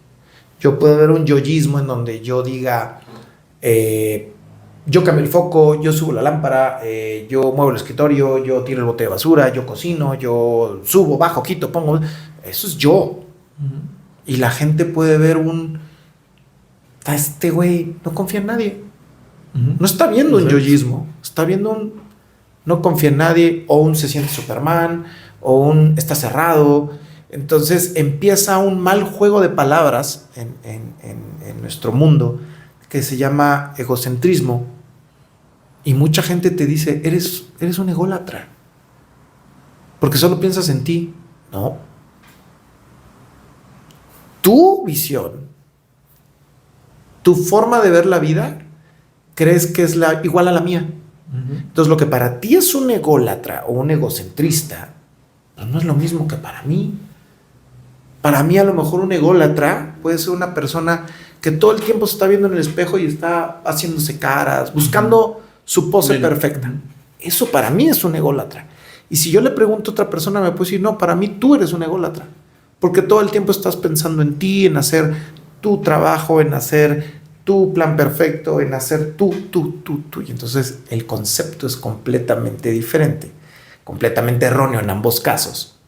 Yo puedo ver un yoísmo en donde yo diga, yo cambio el foco, yo subo la lámpara, yo muevo el escritorio, yo tiro el bote de basura, yo cocino, yo subo, bajo, quito, pongo. Eso es yo. Y la gente puede ver este güey no confía en nadie. No está viendo un yoísmo, está viendo un no confía en nadie, o un se siente Superman, o un está cerrado. Entonces empieza un mal juego de palabras en nuestro mundo que se llama egocentrismo. Y mucha gente te dice, eres un ególatra, porque solo piensas en ti. No. Tu visión, tu forma de ver la vida, crees que es igual a la mía. Entonces, lo que para ti es un ególatra o un egocentrista, no es lo mismo que para mí. Para mí, a lo mejor, un ególatra puede ser una persona que todo el tiempo se está viendo en el espejo y está haciéndose caras, buscando su pose perfecta. Eso para mí es un ególatra. Y si yo le pregunto a otra persona, me puede decir, no, para mí tú eres un ególatra. Porque todo el tiempo estás pensando en ti, en hacer tu trabajo, en hacer tu plan perfecto, en hacer tú. Y entonces el concepto es completamente diferente, completamente erróneo en ambos casos.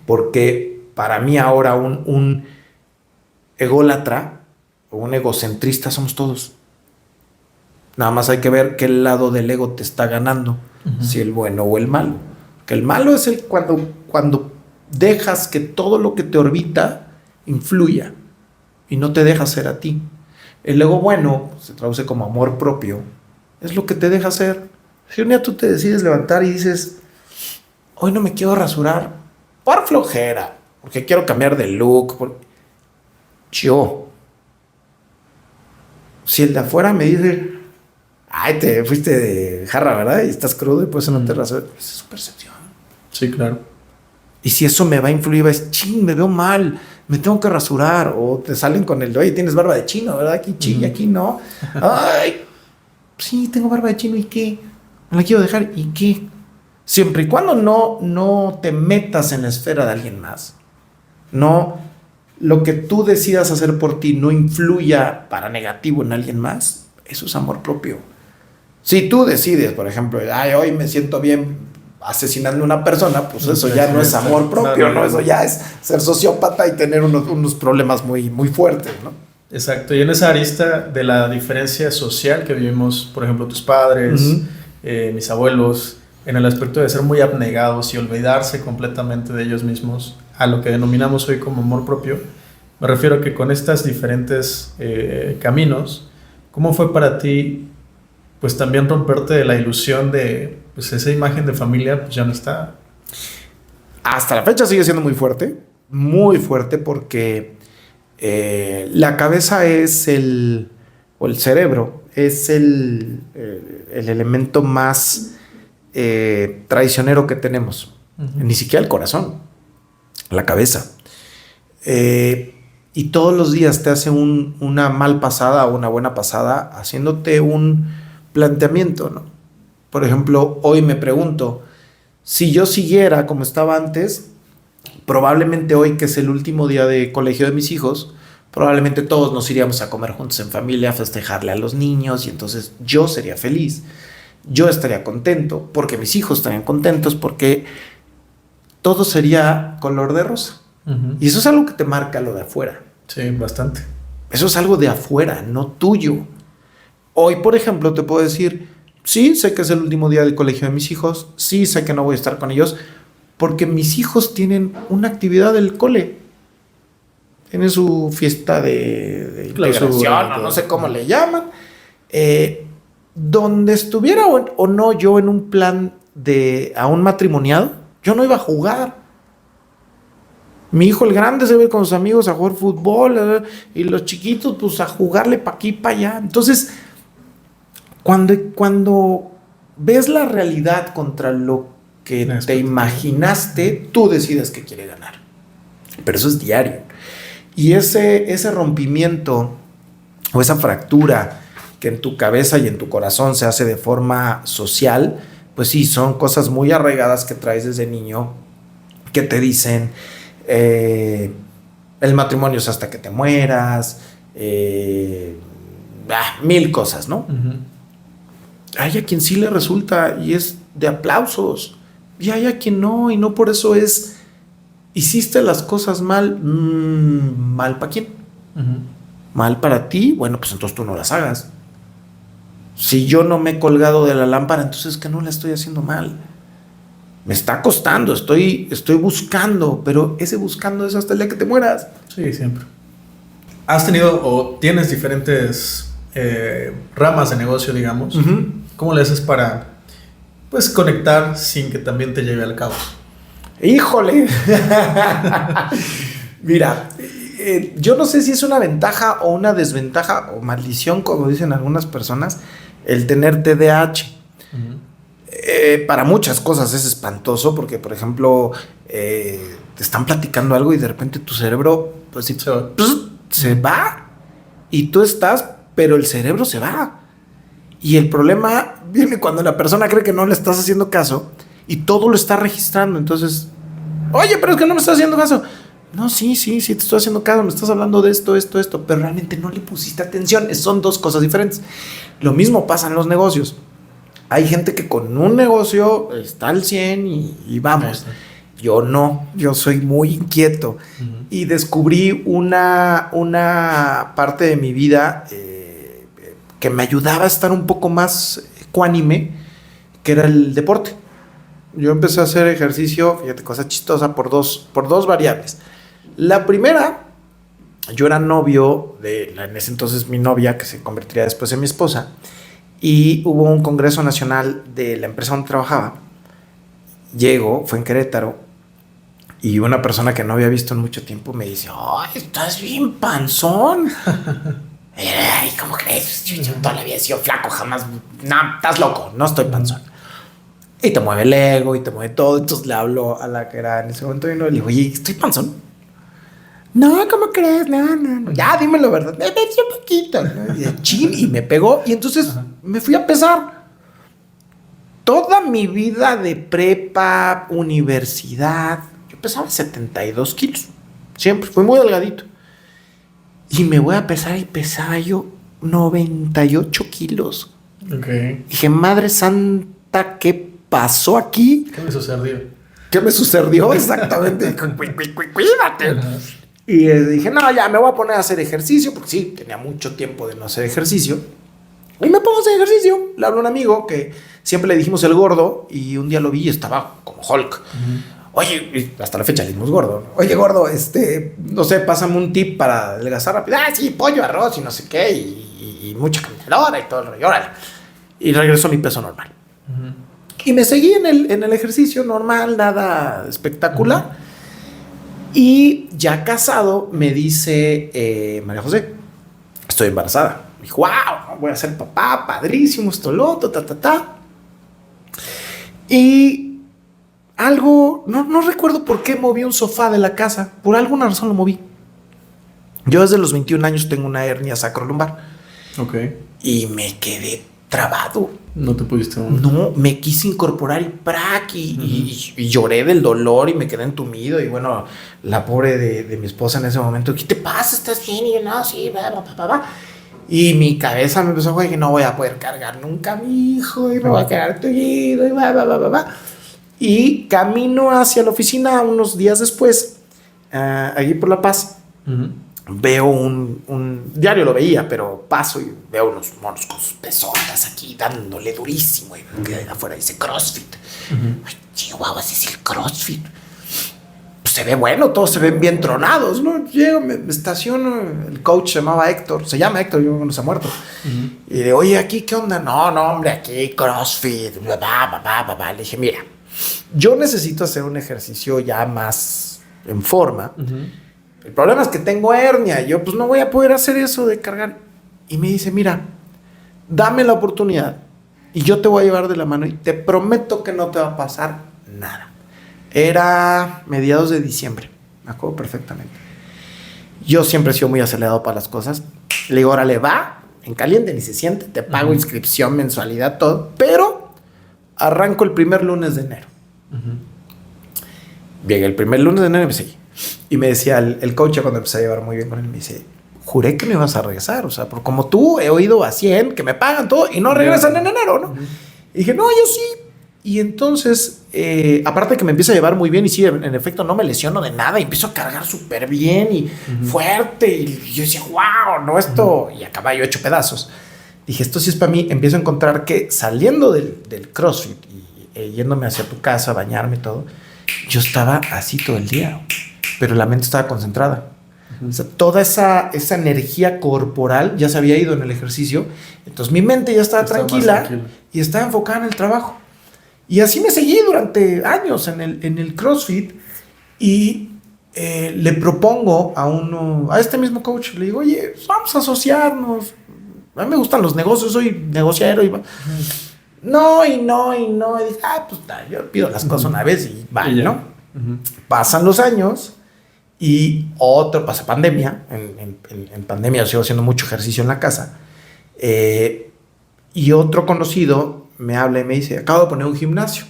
Porque para mí ahora un ególatra o un egocentrista somos todos. Nada más hay que ver qué lado del ego te está ganando, si el bueno o el malo. Que el malo es cuando dejas que todo lo que te orbita influya y no te deja ser a ti. El ego bueno se traduce como amor propio. Es lo que te deja ser. Si un día tú te decides levantar y dices, hoy no me quiero rasurar por flojera, porque quiero cambiar de look, yo. Si el de afuera me dice, ay, te fuiste de jarra, ¿verdad? Y estás crudo y por eso no te rasuras. Esa es su percepción.
Sí, claro.
Y si eso me va a influir, va a decir, ching, me veo mal, me tengo que rasurar. O te salen con el, oye, tienes barba de chino, ¿verdad? Aquí ching, aquí no. Ay, sí, tengo barba de chino, ¿y qué? Me la quiero dejar, ¿y qué? Siempre y cuando no te metas en la esfera de alguien más. No, lo que tú decidas hacer por ti no influya para negativo en alguien más. Eso es amor propio. Si tú decides, por ejemplo, ay, hoy me siento bien asesinando a una persona, pues eso ya no es amor propio, ¿no? Eso ya es ser sociópata y tener unos problemas muy, muy fuertes, ¿no?
Exacto. Y en esa arista de la diferencia social que vivimos, por ejemplo, tus padres, mis abuelos, en el aspecto de ser muy abnegados y olvidarse completamente de ellos mismos, a lo que denominamos hoy como amor propio, me refiero a que con estos diferentes caminos, ¿cómo fue para ti, pues también romperte de la ilusión de, pues esa imagen de familia, pues ya no está?
Hasta la fecha sigue siendo muy fuerte porque la cabeza es o el cerebro es el elemento más traicionero que tenemos. Ni siquiera el corazón, la cabeza. Y todos los días te hace una mal pasada o una buena pasada haciéndote un planteamiento, ¿no? Por ejemplo, hoy me pregunto, si yo siguiera como estaba antes, probablemente hoy, que es el último día de colegio de mis hijos, probablemente todos nos iríamos a comer juntos en familia, a festejarle a los niños, y entonces yo sería feliz, yo estaría contento, porque mis hijos estarían contentos, porque todo sería color de rosa. Y eso es algo que te marca lo de afuera.
Sí, bastante.
Eso es algo de afuera, no tuyo. Hoy, por ejemplo, te puedo decir, sí, sé que es el último día del colegio de mis hijos, sí, sé que no voy a estar con ellos, porque mis hijos tienen una actividad del cole. Tienen su fiesta de integración, o no sé cómo le llaman. Donde estuviera o no yo en un plan a un matrimoniado, yo no iba a jugar. Mi hijo el grande se va con sus amigos a jugar fútbol, y los chiquitos pues a jugarle pa' aquí, pa' allá. Entonces, cuando ves la realidad contra lo que te imaginaste, tú decides que quiere ganar. Pero eso es diario. Y ese rompimiento o esa fractura que en tu cabeza y en tu corazón se hace de forma social, pues sí, son cosas muy arraigadas que traes desde niño, que te dicen, el matrimonio es hasta que te mueras, mil cosas, ¿no? Hay a quien sí le resulta y es de aplausos, y hay a quien no, y no por eso es, hiciste las cosas mal. ¿Mal para quién? Mal para ti, bueno, pues entonces tú no las hagas. Si yo no me he colgado de la lámpara, entonces que no la estoy haciendo mal. Me está costando, estoy buscando, pero ese buscando es hasta el día que te mueras.
Sí, siempre. ¿Has tenido o tienes diferentes ramas de negocio, digamos? ¿Cómo le haces para, pues, conectar sin que también te lleve al caos?
¡Híjole! Mira, yo no sé si es una ventaja o una desventaja o maldición, como dicen algunas personas, el tener TDAH. Para muchas cosas es espantoso porque, por ejemplo, te están platicando algo y de repente tu cerebro pues, se va y tú estás, pero el cerebro se va. Y el problema viene cuando la persona cree que no le estás haciendo caso y todo lo está registrando. Entonces, oye, pero es que no me estás haciendo caso. No, sí, te estoy haciendo caso, me estás hablando de esto, pero realmente no le pusiste atención. Son dos cosas diferentes. Lo mismo pasa en los negocios. Hay gente que con un negocio está al 100 y vamos. Yo no, yo soy muy inquieto. Y descubrí una parte de mi vida que me ayudaba a estar un poco más ecuánime, que era el deporte. Yo empecé a hacer ejercicio, fíjate, cosa chistosa, por dos variables. La primera, yo era novio de en ese entonces mi novia, que se convertiría después en mi esposa, y hubo un congreso nacional de la empresa donde trabajaba. Llego, fue en Querétaro, y una persona que no había visto en mucho tiempo me dice, ¡ay, estás bien panzón! Ay, ¿cómo crees? Yo toda la vida he sido flaco, jamás. No, estás loco, no estoy panzón. Y te mueve el ego y te mueve todo. Entonces le hablo a la que era en ese momento y le digo, oye, ¿estoy panzón? No, ¿cómo crees? No. Ya, dímelo, ¿verdad? Me metí un poquito, ¿no? Y chin, y me pegó. Y entonces me fui a pesar. Toda mi vida de prepa, universidad, yo pesaba 72 kilos. Siempre, fui muy delgadito. Y me voy a pesar y pesaba yo 98 kilos.
Okay.
Dije, madre santa, ¿qué pasó aquí?
¿Qué me sucedió?
¿Qué me sucedió? Exactamente. Cuídate. Y dije, no, ya me voy a poner a hacer ejercicio, porque sí, tenía mucho tiempo de no hacer ejercicio. Y me pongo a hacer ejercicio. Le hablo a un amigo que siempre le dijimos el gordo, y un día lo vi y estaba como Hulk. Oye, hasta la fecha le dimos gordo. Oye, gordo, no sé, pásame un tip para adelgazar rápido. Ah, sí, pollo, arroz y no sé qué, y mucha caminadora y todo el rollo. Órale. Y regresó a mi peso normal. Y me seguí en el ejercicio normal, nada espectacular. Y ya casado, me dice María José, estoy embarazada. Me dijo, wow, voy a ser papá, padrísimo, esto, lo otro, Y algo, no recuerdo por qué moví un sofá de la casa. Por alguna razón lo moví. Yo desde los 21 años tengo una hernia sacrolumbar.
Ok.
Y me quedé trabado.
No te pudiste...
No, me quise incorporar y ¡prac! Y lloré del dolor y me quedé entumido. Y bueno, la pobre de mi esposa en ese momento, ¿qué te pasa? ¿Estás bien? Y yo, no, sí, va. Y mi cabeza me empezó a jugar que no voy a poder cargar nunca a mi hijo y me voy a quedar tullido y va. Y camino hacia la oficina unos días después, allí por La Paz. Veo un diario, lo veía, pero paso y veo unos monos con sus pesotas aquí dándole durísimo. Y veo que afuera dice CrossFit. Ay, chihuahua, ese es el CrossFit. Pues se ve bueno, todos se ven bien tronados, ¿no? Llego, me estaciono, el coach se llama Héctor, yo no se ha muerto. Y le digo, oye, ¿aquí qué onda? No, hombre, aquí CrossFit, va. Le dije, mira, yo necesito hacer un ejercicio ya más en forma. El problema es que tengo hernia. Yo pues no voy a poder hacer eso de cargar. Y me dice, mira, dame la oportunidad y yo te voy a llevar de la mano y te prometo que no te va a pasar nada. Era mediados de diciembre, me acuerdo perfectamente. Yo siempre he sido muy acelerado para las cosas. Le digo, órale, va, en caliente ni se siente, te pago inscripción, mensualidad, todo, pero arranco el primer lunes de enero. Llegué el primer lunes de enero y me seguí. Y me decía el coach, cuando empecé a llevar muy bien con él, me dice, juré que me ibas a regresar, o sea, porque como tú he oído a 100 que me pagan todo y no regresan en enero, ¿no? Y dije, no, yo sí. Y entonces, aparte que me empieza a llevar muy bien y sí, en efecto no me lesiono de nada y empiezo a cargar súper bien y fuerte y yo decía, wow, no esto, y acababa yo hecho pedazos. Dije, esto sí es para mí. Empiezo a encontrar que saliendo del CrossFit y yéndome hacia tu casa, bañarme y todo, yo estaba así todo el día, pero la mente estaba concentrada. O sea, toda esa energía corporal ya se había ido en el ejercicio. Entonces mi mente ya estaba tranquila y estaba enfocada en el trabajo. Y así me seguí durante años en el CrossFit. Y le propongo a este mismo coach, le digo, oye, vamos a asociarnos. A mí me gustan los negocios, soy negociadero. No. Y dije, pues yo pido las cosas una vez y vale, ¿no? Pasan los años. Y pasa pandemia. En pandemia yo sigo haciendo mucho ejercicio en la casa. Y otro conocido me habla y me dice, acabo de poner un gimnasio,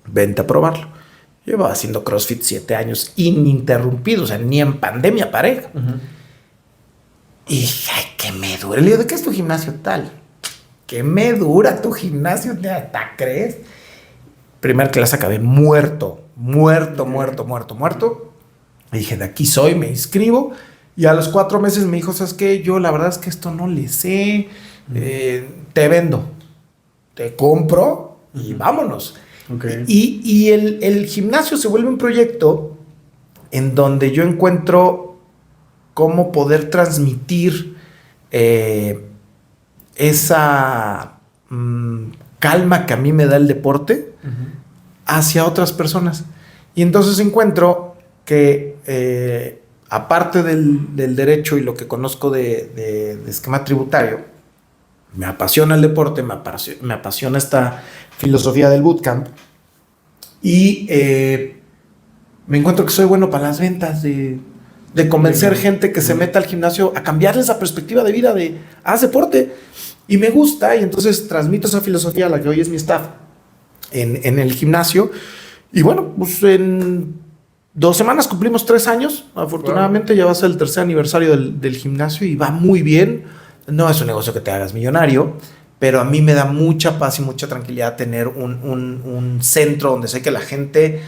vente a probarlo. Yo llevaba haciendo CrossFit 7 años ininterrumpido, o sea, ni en pandemia paré. Y dije, ay, que me dura. Le digo, ¿de qué es tu gimnasio tal? ¿Qué me dura tu gimnasio? ¿Hasta crees? Primer clase acabé muerto. Y dije, de aquí soy, me inscribo. Y a los 4 meses me dijo, ¿sabes qué? Yo la verdad es que esto no le sé. Te vendo. Te compro y vámonos. Okay. Y el gimnasio se vuelve un proyecto en donde yo encuentro cómo poder transmitir esa calma que a mí me da el deporte hacia otras personas. Y entonces encuentro que aparte del derecho y lo que conozco de esquema tributario, me apasiona el deporte, me apasiona esta filosofía del bootcamp y me encuentro que soy bueno para las ventas, de convencer gente que se meta al gimnasio a cambiarles la perspectiva de vida de haz deporte. Y me gusta, y entonces transmito esa filosofía a la que hoy es mi staff en el gimnasio. Y bueno, pues en 2 semanas cumplimos 3 años. Afortunadamente ya va a ser el 3er aniversario del gimnasio y va muy bien. No es un negocio que te hagas millonario, pero a mí me da mucha paz y mucha tranquilidad tener un centro donde sé que la gente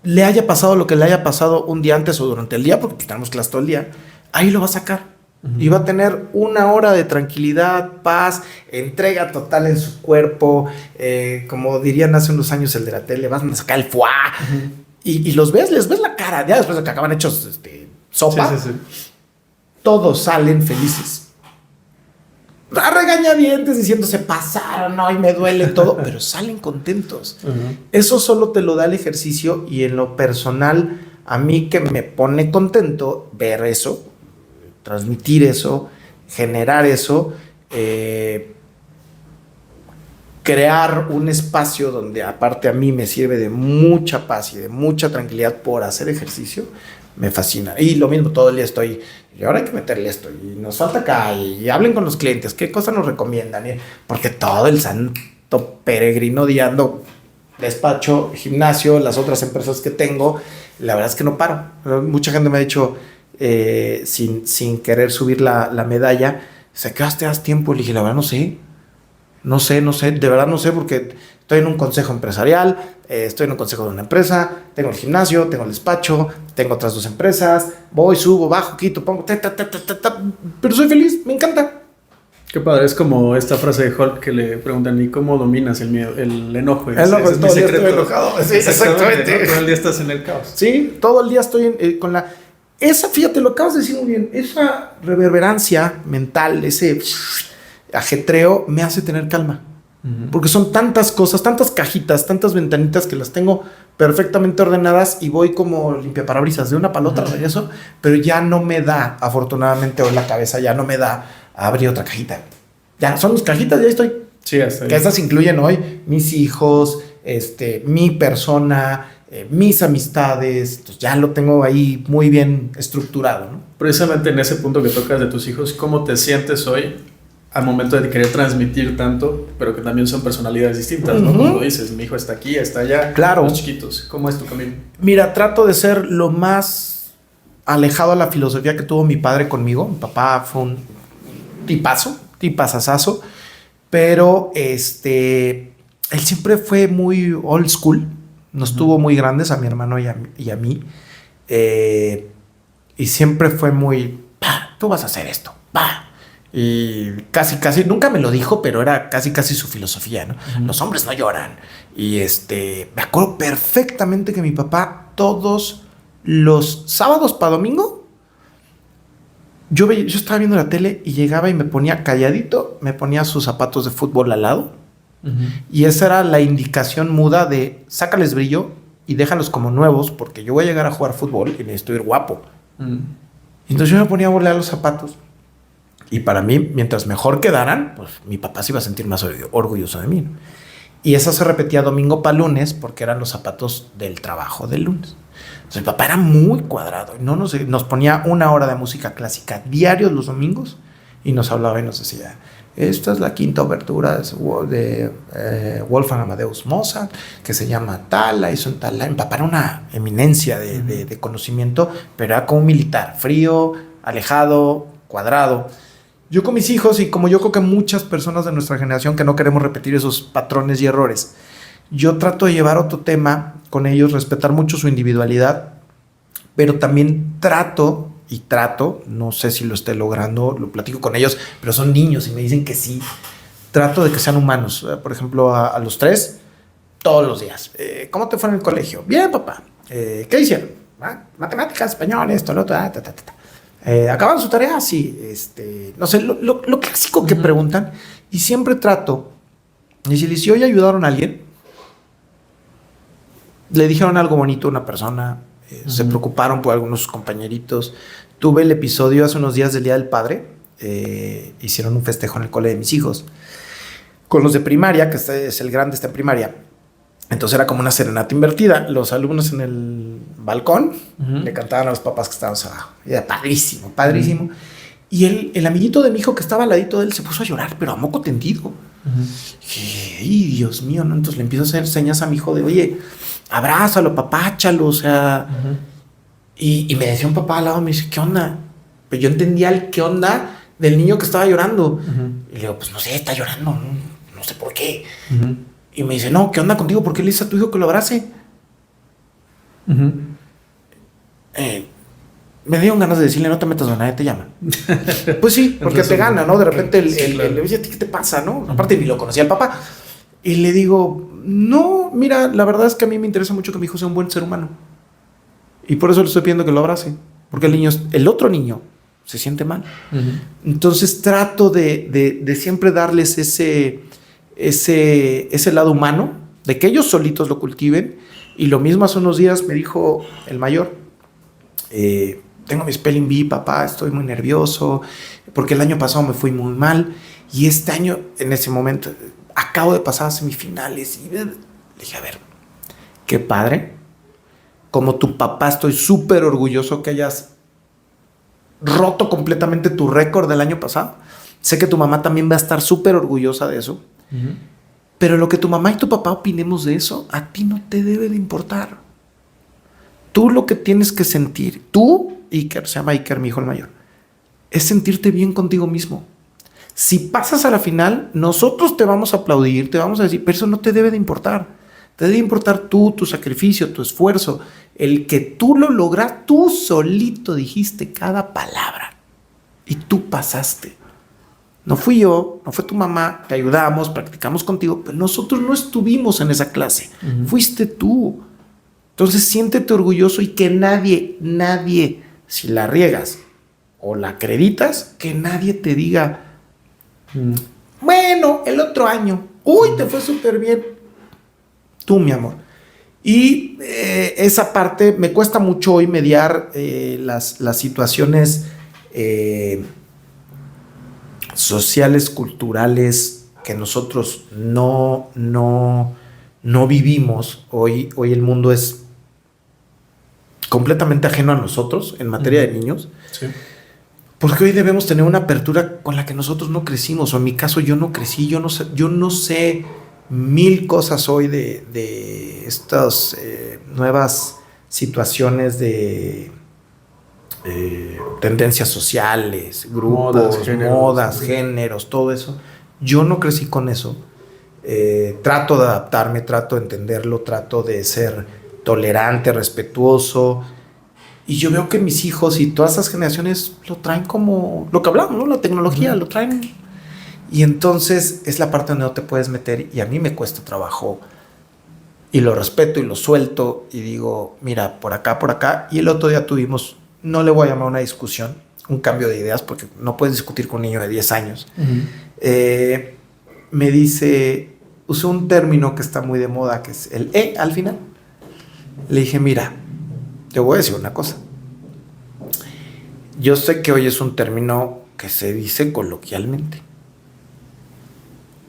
le haya pasado lo que le haya pasado un día antes o durante el día, porque pues, tenemos clases todo el día, ahí lo va a sacar. Y va a tener 1 hora de tranquilidad, paz, entrega total en su cuerpo. Como dirían hace unos años el de la tele, van a sacar el foie. Y los ves, les ves la cara, ya después de que acaban hechos sopa. Sí. Todos salen felices. A regañadientes diciendo se pasaron, no, y me duele todo, pero salen contentos. Eso solo te lo da el ejercicio, y en lo personal, a mí que me pone contento ver eso, transmitir eso, generar eso, crear un espacio donde aparte a mí me sirve de mucha paz y de mucha tranquilidad por hacer ejercicio, me fascina. Y lo mismo, todo el día estoy, y ahora hay que meterle esto, y nos falta acá, y hablen con los clientes, qué cosas nos recomiendan, porque todo el santo peregrino día ando despacho, gimnasio, las otras empresas que tengo, la verdad es que no paro. Mucha gente me ha dicho, sin querer subir la medalla, ¿se quedaste hace tiempo? Le dije, la verdad no sé, de verdad no sé, porque estoy en un consejo empresarial, estoy en un consejo de una empresa, tengo el gimnasio, tengo el despacho, tengo otras 2 empresas, voy, subo, bajo, quito, pongo, pero soy feliz, me encanta.
Qué padre, es como esta frase de Hulk que le preguntan, ¿y cómo dominas el miedo, el enojo?
El enojo, es todo el día estoy enojado. Sí, exactamente.
¿No? Todo el día estás en el caos.
Sí, todo el día estoy con la... Esa, fíjate, lo acabas de decir muy bien, esa reverberancia mental, ese ajetreo me hace tener calma. Porque son tantas cosas, tantas cajitas, tantas ventanitas que las tengo perfectamente ordenadas y voy como limpiaparabrisas de una para otra, eso, pero ya no me da, afortunadamente, hoy la cabeza ya no me da a abrir otra cajita. Ya son mis cajitas, ya estoy.
Sí, hasta ahí.
Que esas incluyen hoy mis hijos, mi persona, mis amistades. Entonces ya lo tengo ahí muy bien estructurado, ¿no?
Precisamente en ese punto que tocas de tus hijos, ¿cómo te sientes hoy al momento de querer transmitir tanto, pero que también son personalidades distintas, ¿no? Como dices, mi hijo está aquí, está allá,
claro.
Los chiquitos. ¿Cómo es tu camino?
Mira, trato de ser lo más alejado a la filosofía que tuvo mi padre conmigo. Mi papá fue un tipazazazo, pero él siempre fue muy old school. Nos tuvo muy grandes a mi hermano y a mí. Y siempre fue muy, tú vas a hacer esto, Y casi, nunca me lo dijo, pero era casi su filosofía, ¿no? Los hombres no lloran. Y me acuerdo perfectamente que mi papá todos los sábados para domingo, yo estaba viendo la tele y llegaba y me ponía calladito, me ponía sus zapatos de fútbol al lado. Y esa era la indicación muda de sácales brillo y déjalos como nuevos, porque yo voy a llegar a jugar fútbol y necesito ir guapo. Entonces yo me ponía a volar los zapatos. Y para mí, mientras mejor quedaran, pues mi papá se iba a sentir más orgulloso de mí, ¿no? Y eso se repetía domingo para lunes, porque eran los zapatos del trabajo del lunes. Entonces mi papá era muy cuadrado. Nos ponía 1 hora de música clásica diarios los domingos y nos hablaba y nos decía, esta es la 5ª obertura de Wolfgang Amadeus Mozart, que se llama tal, la hizo en tal. Mi papá era una eminencia de conocimiento, pero era como un militar, frío, alejado, cuadrado. Yo con mis hijos, y como yo creo que muchas personas de nuestra generación que no queremos repetir esos patrones y errores, yo trato de llevar otro tema con ellos, respetar mucho su individualidad, pero también trato, no sé si lo esté logrando, lo platico con ellos, pero son niños y me dicen que sí, trato de que sean humanos. Por ejemplo, a los 3, todos los días. ¿Cómo te fue en el colegio? Bien, papá. ¿Qué hicieron? Matemáticas, español, esto, lo otro, ¿Acaban su tarea? Sí. No sé, lo clásico que preguntan. Y siempre trato. Y si hoy ayudaron a alguien, le dijeron algo bonito a una persona, se preocuparon por algunos compañeritos. Tuve el episodio hace unos días del Día del Padre. Hicieron un festejo en el cole de mis hijos. Con los de primaria, que es el grande, está en primaria. Entonces era como una serenata invertida. Los alumnos en el balcón le cantaban a los papás que estaban abajo. Era padrísimo, padrísimo. Y el amiguito de mi hijo que estaba al ladito de él se puso a llorar, pero a moco tendido. Dije, ay, Dios mío, ¿no? Entonces le empiezo a hacer señas a mi hijo de, oye, abrázalo, papáchalo, o sea. Y me decía un papá al lado, me dice, ¿qué onda? Pero yo entendía el qué onda del niño que estaba llorando. Y le digo, pues no sé, está llorando, no sé por qué. Y me dice, no, ¿qué onda contigo? ¿Por qué le dices a tu hijo que lo abrace? Me dieron ganas de decirle, no te metas, nadie te llama. Pues sí, porque te gana, ¿no? De repente le dice, ¿a ti qué te pasa, no? Aparte ni lo conocía el papá. Y le digo, no, mira, la verdad es que a mí me interesa mucho que mi hijo sea un buen ser humano. Y por eso le estoy pidiendo que lo abrace. Porque el otro niño se siente mal. Entonces trato de siempre darles ese lado humano, de que ellos solitos lo cultiven. Y lo mismo hace unos días me dijo el mayor, tengo mi spelling bee, papá, estoy muy nervioso, porque el año pasado me fui muy mal, y este año, en ese momento, acabo de pasar a semifinales, y le dije, a ver, qué padre, como tu papá estoy súper orgulloso que hayas roto completamente tu récord del año pasado. Sé que tu mamá también va a estar súper orgullosa de eso. Pero lo que tu mamá y tu papá opinemos de eso, a ti no te debe de importar. Tú lo que tienes que sentir, tú, Iker, se llama Iker, mi hijo el mayor, es sentirte bien contigo mismo. Si pasas a la final, nosotros te vamos a aplaudir, te vamos a decir, pero eso no te debe de importar. Te debe importar tú, tu sacrificio, tu esfuerzo, el que tú lo logras, tú solito dijiste cada palabra y tú pasaste. No fui yo, no fue tu mamá, te ayudamos, practicamos contigo, pero nosotros no estuvimos en esa clase, fuiste tú. Entonces siéntete orgulloso y que nadie, si la riegas o la acreditas, que nadie te diga, bueno, el otro año, uy, te fue súper bien. Tú, mi amor. Y esa parte me cuesta mucho hoy mediar las situaciones sociales, culturales que nosotros no vivimos. Hoy el mundo es completamente ajeno a nosotros en materia de niños. Sí. Porque hoy debemos tener una apertura con la que nosotros no crecimos, o en mi caso yo no crecí, yo no sé mil cosas hoy de estas nuevas situaciones de tendencias sociales, grupos, modas, géneros, todo eso. Yo no crecí con eso. Trato de adaptarme, trato de entenderlo, trato de ser tolerante, respetuoso. Y yo veo que mis hijos y todas esas generaciones lo traen como lo que hablamos, ¿no? La tecnología, lo traen. Y entonces es la parte donde no te puedes meter, y a mí me cuesta trabajo. Y lo respeto y lo suelto y digo, mira, por acá. Y el otro día tuvimos, no le voy a llamar una discusión, un cambio de ideas, porque no puedes discutir con un niño de 10 años. Me dice, usé un término que está muy de moda, que es el al final. Le dije, mira, te voy a decir una cosa. Yo sé que hoy es un término que se dice coloquialmente,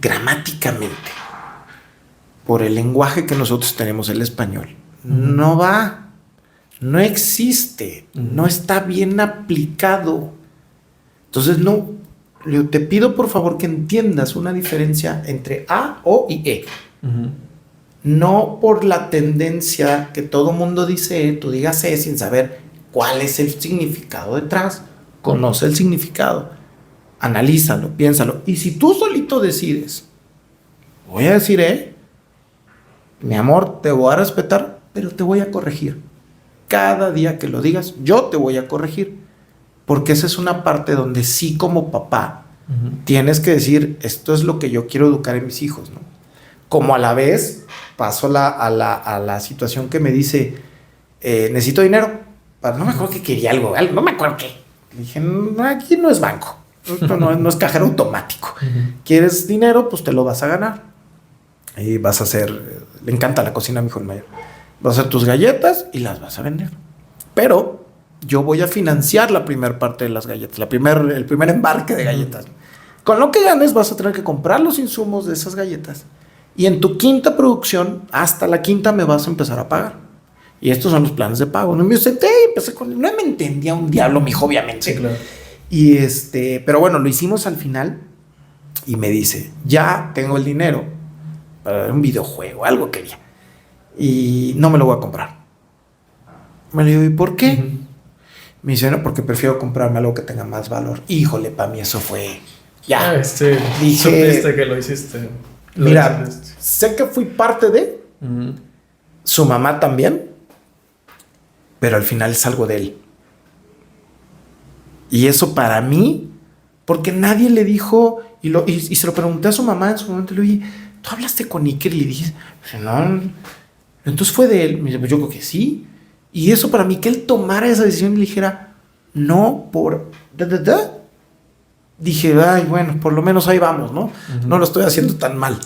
gramáticamente, por el lenguaje que nosotros tenemos, el español. No va, no existe, no está bien aplicado. Entonces te pido por favor que entiendas una diferencia entre A, O y E. No por la tendencia que todo mundo dice, tú digas E sin saber cuál es el significado detrás. Conoce el significado, analízalo, piénsalo. Y si tú solito decides, voy a decir mi amor, te voy a respetar, pero te voy a corregir. Cada día que lo digas, yo te voy a corregir. Porque esa es una parte donde sí, como papá, tienes que decir, esto es lo que yo quiero educar en mis hijos, ¿no? Como a la vez paso a la situación que me dice, necesito dinero. No me acuerdo que quería algo, no me acuerdo qué. Le dije, aquí no es banco. Esto no es cajero automático. ¿Quieres dinero? Pues te lo vas a ganar. Y vas a hacer... Le encanta la cocina a mi hijo el mayor. Vas a hacer tus galletas y las vas a vender. Pero yo voy a financiar la primera parte de las galletas. El primer embarque de galletas. Con lo que ganes vas a tener que comprar los insumos de esas galletas. Y en tu quinta producción, hasta la quinta me vas a empezar a pagar. Y estos son los planes de pago. No me senté y empecé con... No me entendía un diablo, mijo, obviamente.
Sí, claro.
Y pero bueno, lo hicimos al final. Y me dice, ya tengo el dinero para un videojuego, algo quería. Y no me lo voy a comprar. Me le digo, ¿y por qué? Me dice, no, porque prefiero comprarme algo que tenga más valor. Híjole, para mí eso fue... Ya.
Dije, supiste que lo hiciste.
Mira, sé que fui parte de... Su mamá también. Pero al final es algo de él. Y eso para mí... Porque nadie le dijo... Y se lo pregunté a su mamá en su momento. Le dije, ¿tú hablaste con Iker? Y le dije, no. Entonces fue de él. Me dice, pues yo creo que sí. Y eso para mí, que él tomara esa decisión y le dijera, no por... Dije, ay, bueno, por lo menos ahí vamos, ¿no? No lo estoy haciendo tan mal.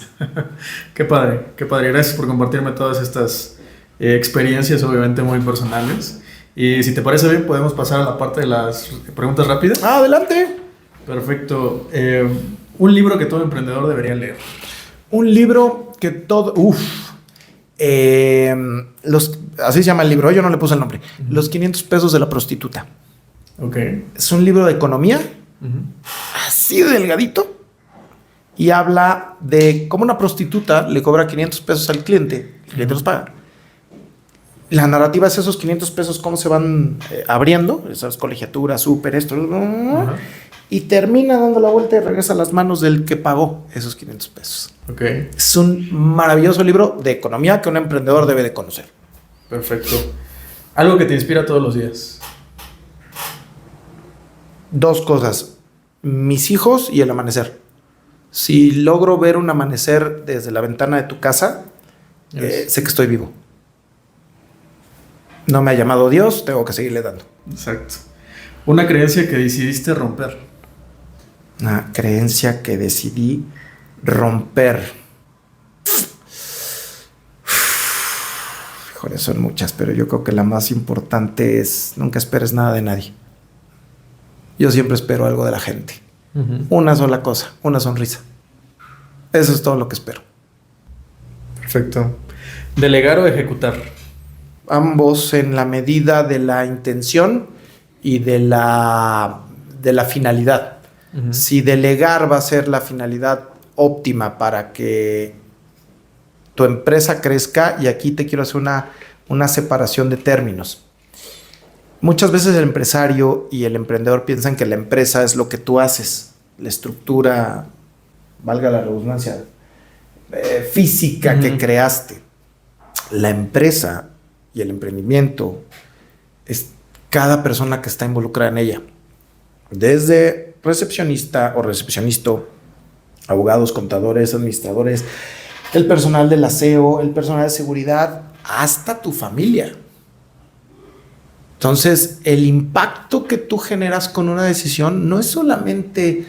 Qué padre, qué padre. Gracias por compartirme todas estas experiencias, obviamente muy personales. Y si te parece bien, podemos pasar a la parte de las preguntas rápidas.
Adelante.
Perfecto. Un libro que todo emprendedor debería leer.
Un libro que todo... así se llama el libro, yo no le puse el nombre. Los 500 pesos de la prostituta.
Ok.
Es un libro de economía, así de delgadito, y habla de cómo una prostituta le cobra 500 pesos al cliente, el cliente los paga. La narrativa es esos 500 pesos, cómo se van abriendo, esas colegiaturas, súper, esto, y termina dando la vuelta y regresa a las manos del que pagó esos 500 pesos.
Ok.
Es un maravilloso libro de economía que un emprendedor debe de conocer.
Perfecto. Algo que te inspira todos los días.
Dos cosas, mis hijos y el amanecer. Si logro ver un amanecer desde la ventana de tu casa, sé que estoy vivo. No me ha llamado Dios, tengo que seguirle dando.
Exacto. Una creencia que decidiste romper.
Una creencia que decidí romper. Híjole, son muchas, pero yo creo que la más importante es nunca esperes nada de nadie. Yo siempre espero algo de la gente. Una sola cosa, una sonrisa. Eso es todo lo que espero.
Perfecto. ¿Delegar o ejecutar?
Ambos en la medida de la intención y de la finalidad. Si delegar va a ser la finalidad óptima para que tu empresa crezca, y aquí te quiero hacer una separación de términos. Muchas veces el empresario y el emprendedor piensan que la empresa es lo que tú haces, la estructura, valga la redundancia, física que creaste. La empresa y el emprendimiento es cada persona que está involucrada en ella, desde recepcionista o recepcionista, abogados, contadores, administradores, el personal del aseo, el personal de seguridad, hasta tu familia. Entonces, el impacto que tú generas con una decisión no es solamente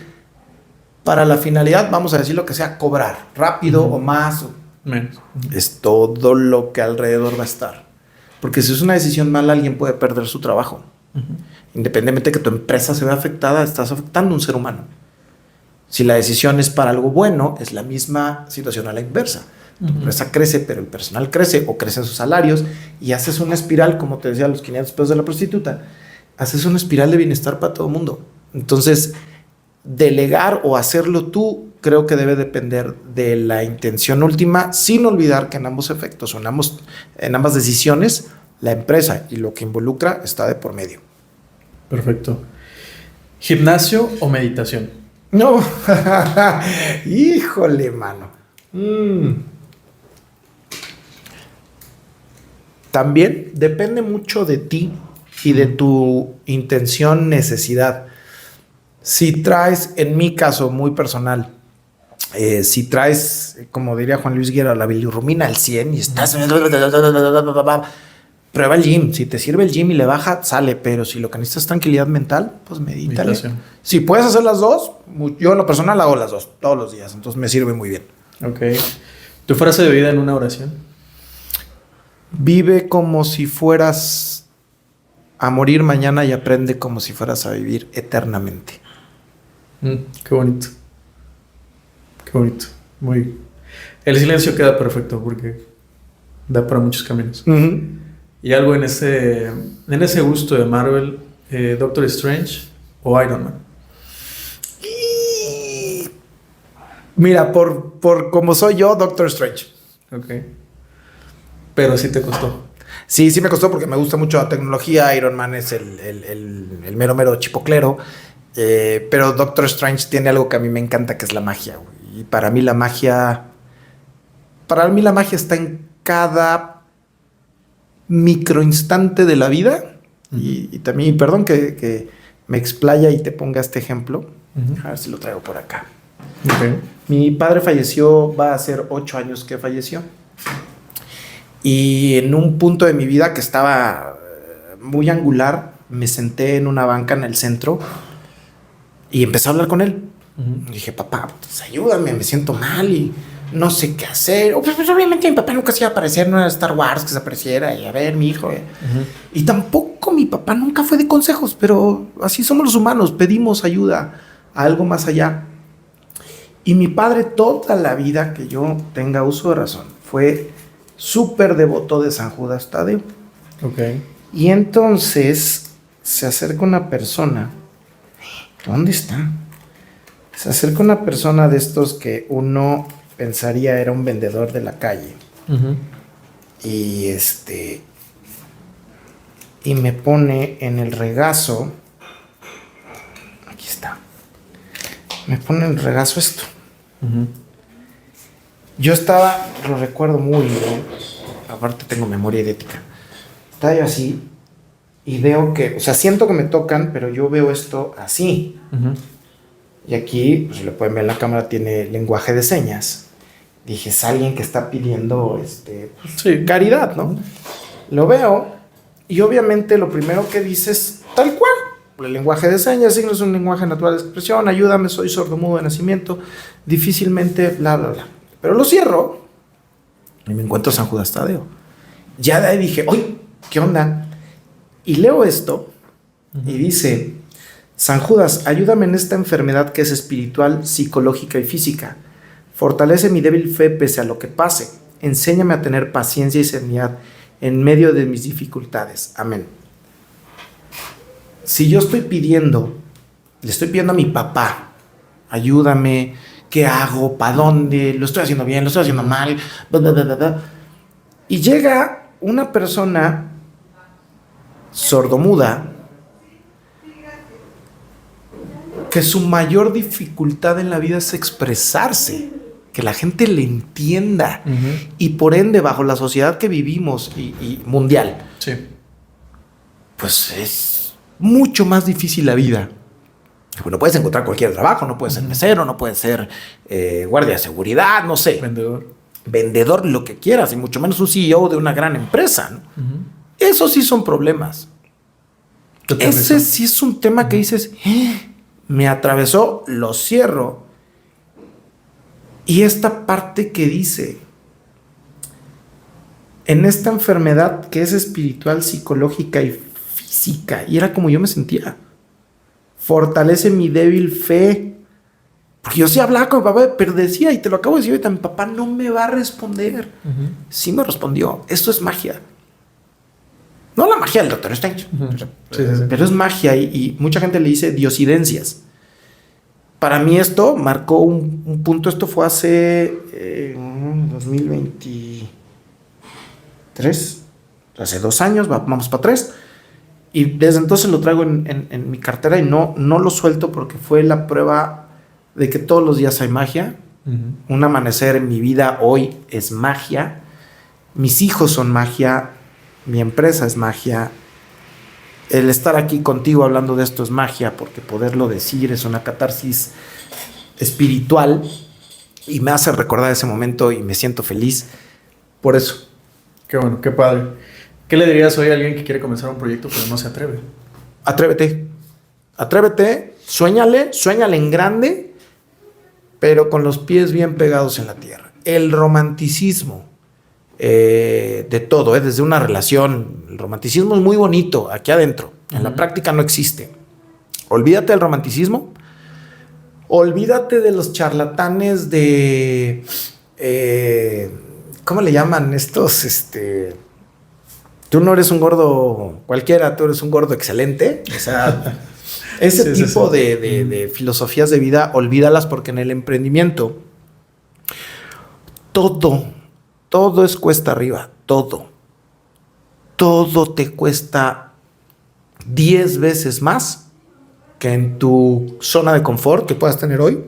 para la finalidad, vamos a decir lo que sea, cobrar rápido o más,
menos.
Es todo lo que alrededor va a estar. Porque si es una decisión mala, alguien puede perder su trabajo. Independientemente de que tu empresa se vea afectada, estás afectando a un ser humano. Si la decisión es para algo bueno, es la misma situación a la inversa. Tu empresa crece, pero el personal crece o crecen sus salarios, y haces una espiral, como te decía, los 500 pesos de la prostituta. Haces una espiral de bienestar para todo el mundo. Entonces, delegar o hacerlo tú, creo que debe depender de la intención última, sin olvidar que en ambos efectos o en ambas decisiones, la empresa y lo que involucra está de por medio.
Perfecto. ¿Gimnasio o meditación?
No, híjole, mano. También depende mucho de ti y de tu intención, necesidad. Si traes, en mi caso muy personal, si traes, como diría Juan Luis Guerra, la bilirrubina al 100 y estás... prueba el gym. Si te sirve el gym y le baja, sale. Pero si lo que necesitas es tranquilidad mental, pues medítale.
Meditación.
Si puedes hacer las dos, yo en lo personal hago las dos todos los días. Entonces me sirve muy bien.
Ok. ¿Tu frase de vida en una oración?
Vive como si fueras a morir mañana y aprende como si fueras a vivir eternamente.
Qué bonito. Qué bonito. Muy. El silencio queda perfecto porque da para muchos caminos.
Uh-huh.
Y algo en ese gusto de Marvel, Doctor Strange o Iron Man.
Mira, por como soy yo, Doctor Strange.
Ok. Pero sí te costó.
Sí me costó porque me gusta mucho la tecnología. Iron Man es el mero chipoclero. Pero Doctor Strange tiene algo que a mí me encanta, que es la magia, güey. Y para mí la magia está en cada microinstante de la vida. Uh-huh. Y también, perdón que me explaya y te ponga este ejemplo. Uh-huh. A ver si lo traigo por acá.
Okay.
Mi padre falleció, va a ser 8 años que falleció. Y en un punto de mi vida que estaba muy angular, me senté en una banca en el centro y empecé a hablar con él. Uh-huh. Y dije, papá, pues ayúdame, me siento mal y no sé qué hacer. Pues obviamente mi papá nunca se iba a aparecer, no era Star Wars que se apareciera y a ver, mi hijo. Uh-huh. Y tampoco mi papá nunca fue de consejos, pero así somos los humanos, pedimos ayuda a algo más allá. Y mi padre, toda la vida que yo tenga uso de razón, fue súper devoto de San Judas Tadeo.
Okay.
Y entonces se acerca una persona. ¿Dónde está? Se acerca una persona de estos que uno pensaría era un vendedor de la calle. Uh-huh. Y y me pone en el regazo. Aquí está. Me pone en el regazo esto. Uh-huh. Yo estaba, lo recuerdo muy bien, aparte tengo memoria idética. Estaba yo así y veo que, o sea, siento que me tocan, pero yo veo esto así. Uh-huh. Y aquí, pues si lo pueden ver en la cámara, tiene lenguaje de señas. Dije, es alguien que está pidiendo,
sí,
caridad, ¿no? Uh-huh. Lo veo y obviamente lo primero que dice es tal cual. El lenguaje de señas, signos es un lenguaje natural de expresión, ayúdame, soy sordomudo de nacimiento, difícilmente, bla, bla, bla. Pero lo cierro y me encuentro San Judas Tadeo. Ya de ahí dije, ¡ay! ¿Qué onda? Y leo esto y dice, San Judas, ayúdame en esta enfermedad que es espiritual, psicológica y física. Fortalece mi débil fe pese a lo que pase. Enséñame a tener paciencia y serenidad en medio de mis dificultades. Amén. Si yo le estoy pidiendo a mi papá, ayúdame, ¿qué hago? ¿Para dónde? ¿Lo estoy haciendo bien? ¿Lo estoy haciendo mal? Bla, bla, bla, bla. Y llega una persona sordomuda que su mayor dificultad en la vida es expresarse, que la gente le entienda. Uh-huh. Y por ende, bajo la sociedad que vivimos y mundial,
sí,
pues es mucho más difícil la vida. Bueno, puedes encontrar cualquier trabajo, no puedes ser mesero, no puedes ser guardia de seguridad, no sé. Vendedor, lo que quieras, y mucho menos un CEO de una gran empresa, ¿no? Uh-huh. Esos sí son problemas. Ese sí es un tema que dices, me atravesó, lo cierro. Y esta parte que dice, en esta enfermedad que es espiritual, psicológica y física, y era como yo me sentía. Fortalece mi débil fe. Porque yo sí hablaba con mi papá, pero decía, y te lo acabo de decir ahorita, mi papá no me va a responder. Uh-huh. Sí me respondió. Esto es magia. No la magia del Doctor Strange, pero es magia y mucha gente le dice diosidencias. Para mí esto marcó un punto. Esto fue hace 2023, hace 2 años, vamos para 3. Y desde entonces lo traigo en mi cartera y no lo suelto porque fue la prueba de que todos los días hay magia. Uh-huh. Un amanecer en mi vida hoy es magia. Mis hijos son magia. Mi empresa es magia. El estar aquí contigo hablando de esto es magia, porque poderlo decir es una catarsis espiritual y me hace recordar ese momento y me siento feliz por eso.
Qué bueno, qué padre. ¿Qué le dirías hoy a alguien que quiere comenzar un proyecto pero no se atreve?
Atrévete, suéñale en grande, pero con los pies bien pegados en la tierra. El romanticismo de todo, desde una relación, el romanticismo es muy bonito aquí adentro, en la práctica no existe. Olvídate del romanticismo, olvídate de los charlatanes de... ¿cómo le llaman estos? Tú no eres un gordo cualquiera, tú eres un gordo excelente. O sea, ese tipo de filosofías de vida, olvídalas, porque en el emprendimiento todo es cuesta arriba, todo te cuesta 10 veces más que en tu zona de confort que puedas tener hoy.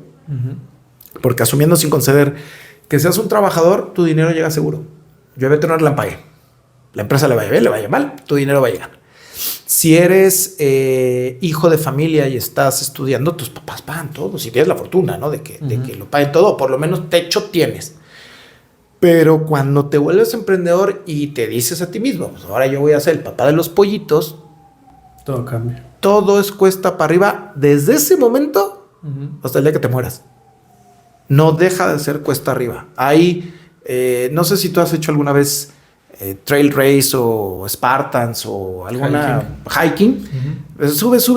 Porque asumiendo sin conceder que seas un trabajador, tu dinero llega seguro. Llueve, truena, relampaguee. La empresa le vaya bien, le vaya mal, tu dinero va a llegar. Si eres hijo de familia y estás estudiando, tus papás pagan todo. Si tienes la fortuna, ¿no? De que lo paguen todo, por lo menos techo tienes. Pero cuando te vuelves emprendedor y te dices a ti mismo, pues ahora yo voy a ser el papá de los pollitos,
todo cambia.
Todo es cuesta para arriba desde ese momento hasta el día que te mueras. No deja de ser cuesta arriba. Ahí, no sé si tú has hecho alguna vez trail race o Spartans o alguna hiking. Subes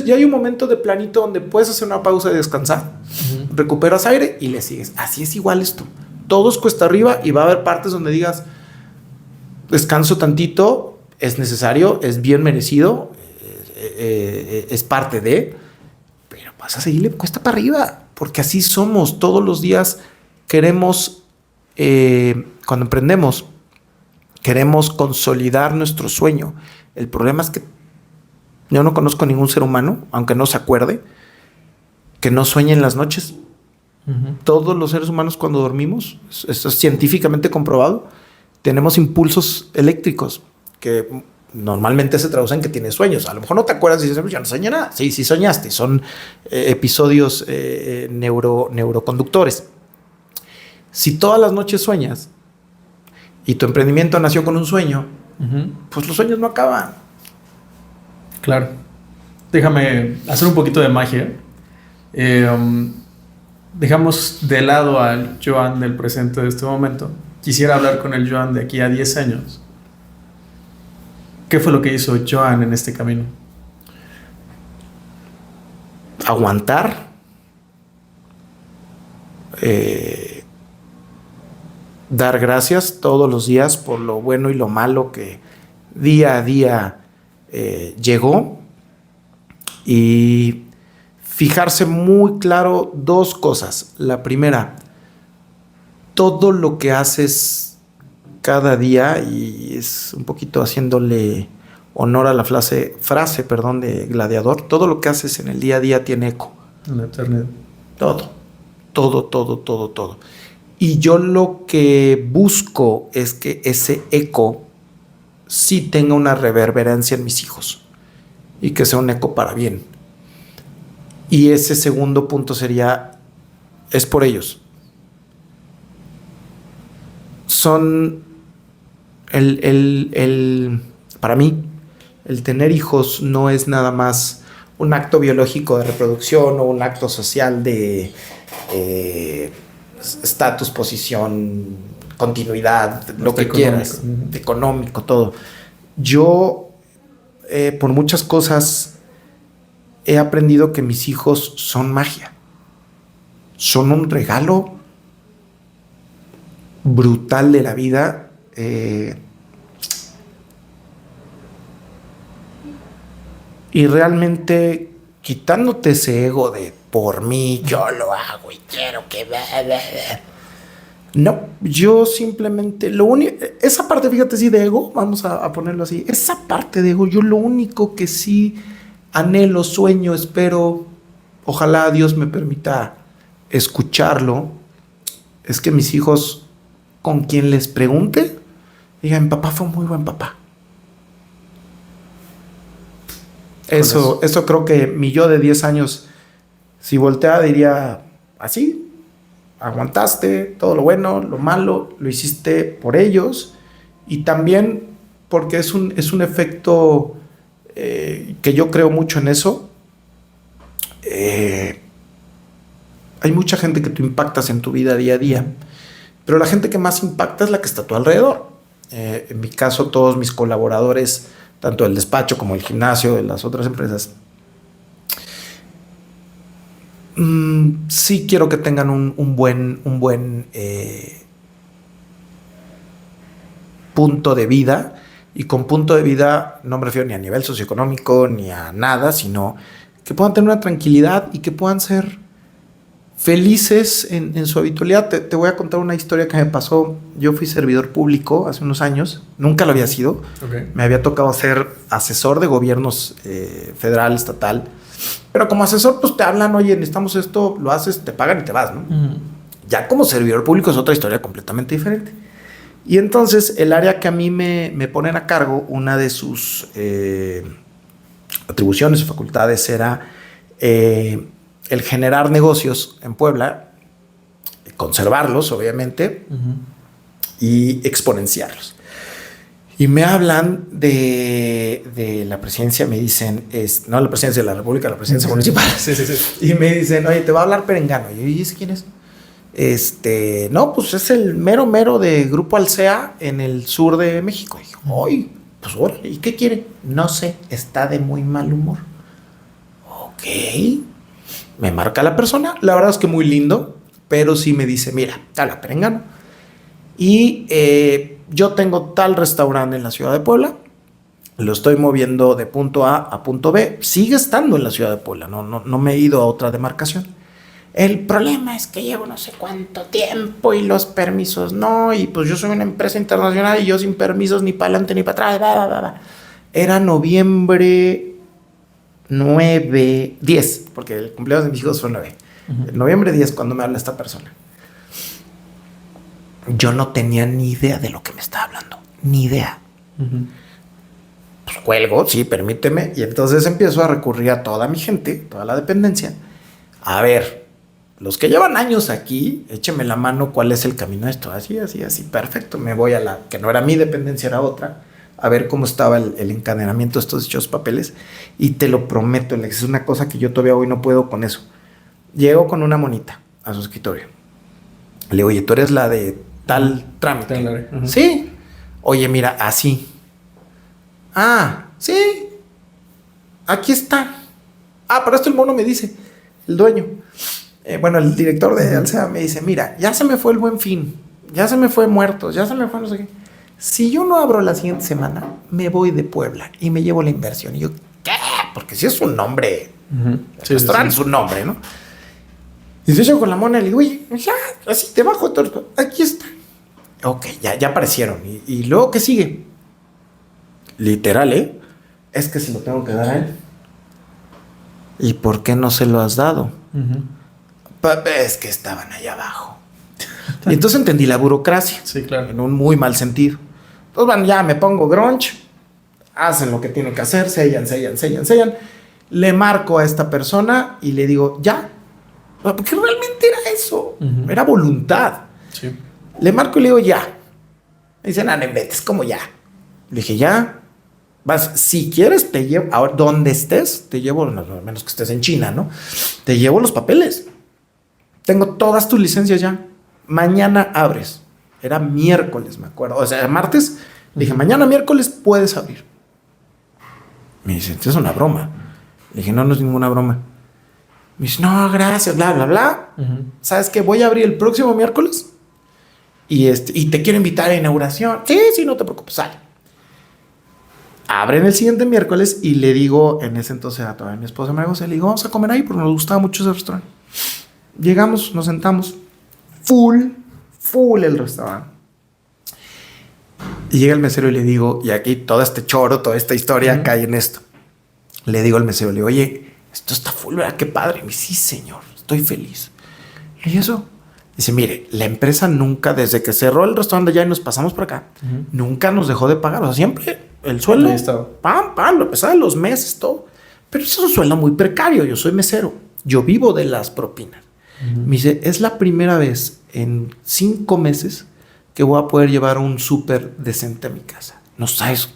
y hay un momento de planito donde puedes hacer una pausa y descansar. Recuperas aire y le sigues. Así es igual esto. Todo es cuesta arriba y va a haber partes donde digas, descanso tantito, es necesario, es bien merecido, es parte de, pero vas a seguirle cuesta para arriba, porque así somos. Todos los días queremos, cuando emprendemos, queremos consolidar nuestro sueño. El problema es que yo no conozco ningún ser humano, aunque no se acuerde, que no sueñe en las noches. Todos los seres humanos, cuando dormimos, esto es científicamente comprobado, tenemos impulsos eléctricos que normalmente se traducen que tienes sueños. A lo mejor no te acuerdas y dices, ya no soñé nada. Sí soñaste. Son episodios neuroconductores. Si todas las noches sueñas y tu emprendimiento nació con un sueño, pues los sueños no acaban.
Claro. Déjame hacer un poquito de magia. Dejamos de lado al Joan del presente de este momento. Quisiera hablar con el Joan de aquí a 10 años. ¿Qué fue lo que hizo Joan en este camino?
Aguantar. Dar gracias todos los días por lo bueno y lo malo que día a día llegó. Y fijarse muy claro dos cosas. La primera, todo lo que haces cada día, y es un poquito haciéndole honor a la frase, de Gladiador, todo lo que haces en el día a día tiene eco.
En la eternidad.
Todo. Y yo lo que busco es que ese eco sí tenga una reverberancia en mis hijos y que sea un eco para bien. Y ese segundo punto es por ellos. Son para mí, el tener hijos no es nada más un acto biológico de reproducción o un acto social de estatus, posición, continuidad, lo que quieras, económico, todo. Yo, por muchas cosas, he aprendido que mis hijos son magia. Son un regalo brutal de la vida. Y realmente quitándote ese ego de por mí, yo lo hago y quiero que... No, yo simplemente... esa parte, fíjate, sí, de ego, vamos a ponerlo así. Esa parte de ego, yo lo único que sí anhelo, sueño, espero, ojalá Dios me permita escucharlo, es que mis hijos, con quien les pregunte, digan, mi papá fue un muy buen papá. Eso creo que mi yo de 10 años, si volteara, diría así: aguantaste todo lo bueno, lo malo, lo hiciste por ellos. Y también porque es un efecto que yo creo mucho en eso. Hay mucha gente que tú impactas en tu vida día a día, pero la gente que más impacta es la que está a tu alrededor. En mi caso, todos mis colaboradores, tanto del despacho como el gimnasio, de las otras empresas, sí quiero que tengan un buen punto de vida. Y con punto de vida no me refiero ni a nivel socioeconómico ni a nada, sino que puedan tener una tranquilidad y que puedan ser felices en su habitualidad. Te voy a contar una historia que me pasó. Yo fui servidor público hace unos años, nunca lo había sido.
Okay.
Me había tocado ser asesor de gobiernos federal, estatal. Pero como asesor, pues te hablan, oye, necesitamos esto, lo haces, te pagan y te vas, ¿no? Ya como servidor público es otra historia completamente diferente. Y entonces el área que a mí me ponen a cargo, una de sus atribuciones o facultades era el generar negocios en Puebla, conservarlos, obviamente, y exponenciarlos. Y me hablan de la presidencia, me dicen, no la presidencia de la República, la presidencia municipal.
Sí.
Y me dicen, oye, te va a hablar Perengano. Y yo, ¿y ese quién es? No, pues es el mero de Grupo Alsea en el sur de México. Y dije, ¡ay! Pues órale, ¿y qué quiere? No sé, está de muy mal humor. Ok. Me marca la persona, la verdad es que muy lindo, pero sí me dice, mira, habla Perengano. Y yo tengo tal restaurante en la ciudad de Puebla, lo estoy moviendo de punto A a punto B, sigue estando en la ciudad de Puebla, no me he ido a otra demarcación. El problema es que llevo no sé cuánto tiempo y los permisos no, y pues yo soy una empresa internacional y yo sin permisos ni para adelante ni para atrás. Era noviembre 10, porque el cumpleaños de mis hijos fue 9. Noviembre 10 cuando me habla esta persona. Yo no tenía ni idea de lo que me estaba hablando, ni idea. Pues cuelgo, sí, permíteme, y entonces empiezo a recurrir a toda mi gente, toda la dependencia. A ver, los que llevan años aquí, écheme la mano cuál es el camino de esto. Así, perfecto. Me voy a la que no era mi dependencia, era otra, a ver cómo estaba el encadenamiento de estos dichos papeles. Y te lo prometo, Alex, es una cosa que yo todavía hoy no puedo con eso. Llego con una monita a su escritorio. Le digo, oye, tú eres la de tal trámite. Sí. Oye, mira, así. Ah, sí. Aquí está. Ah, pero esto el mono me dice, el dueño. El director de Alsea me dice, mira, ya se me fue el Buen Fin, ya se me fue Muertos, ya se me fue no sé qué. Si yo no abro la siguiente semana, me voy de Puebla y me llevo la inversión. Y yo, ¿qué? Porque si es un nombre, el restaurante es un nombre, ¿no? Y yo con la mona le digo, oye, ya, así debajo de todo esto, aquí está. Ok, ya aparecieron. ¿Y luego qué sigue? Literal, es que se lo tengo que dar a él. ¿Y por qué no se lo has dado? Es que estaban allá abajo. Y entonces entendí la burocracia.
Sí, claro.
En un muy mal sentido. Entonces, ya me pongo grunge. Hacen lo que tienen que hacer. Sellan. Le marco a esta persona y le digo, ya. Porque realmente era eso. Era voluntad.
Sí.
Le marco y le digo, ya. Me dicen, no inventes, como ya. Le dije, ya. Vas, si quieres, te llevo. Ahora, donde estés, te llevo, no, menos que estés en China, ¿no? Te llevo los papeles. Tengo todas tus licencias ya. Mañana abres. Era miércoles, me acuerdo. O sea, martes. Le dije, mañana miércoles puedes abrir. Me dice, es una broma. Le dije, no es ninguna broma. Me dice, no, gracias, bla, bla, bla. ¿Sabes qué? Voy a abrir el próximo miércoles. Y te quiero invitar a inauguración. Sí, no te preocupes, sale. Abren el siguiente miércoles y le digo, en ese entonces a toda mi esposa María José, le digo, vamos a comer ahí porque nos gustaba mucho ese restaurante. Llegamos, nos sentamos, full el restaurante. Y llega el mesero y le digo, y aquí todo este choro, toda esta historia cae en esto. Le digo al mesero, le digo, oye, esto está full, ¿verdad? Qué padre. Me dice, sí, señor, estoy feliz. ¿Y eso? Dice, mire, la empresa nunca, desde que cerró el restaurante allá y nos pasamos por acá, nunca nos dejó de pagar. O sea, siempre el sueldo, pam, lo pesaba los meses, todo. Pero eso es un sueldo muy precario. Yo soy mesero. Yo vivo de las propinas. Me dice, es la primera vez en 5 meses que voy a poder llevar un súper decente a mi casa. No sabes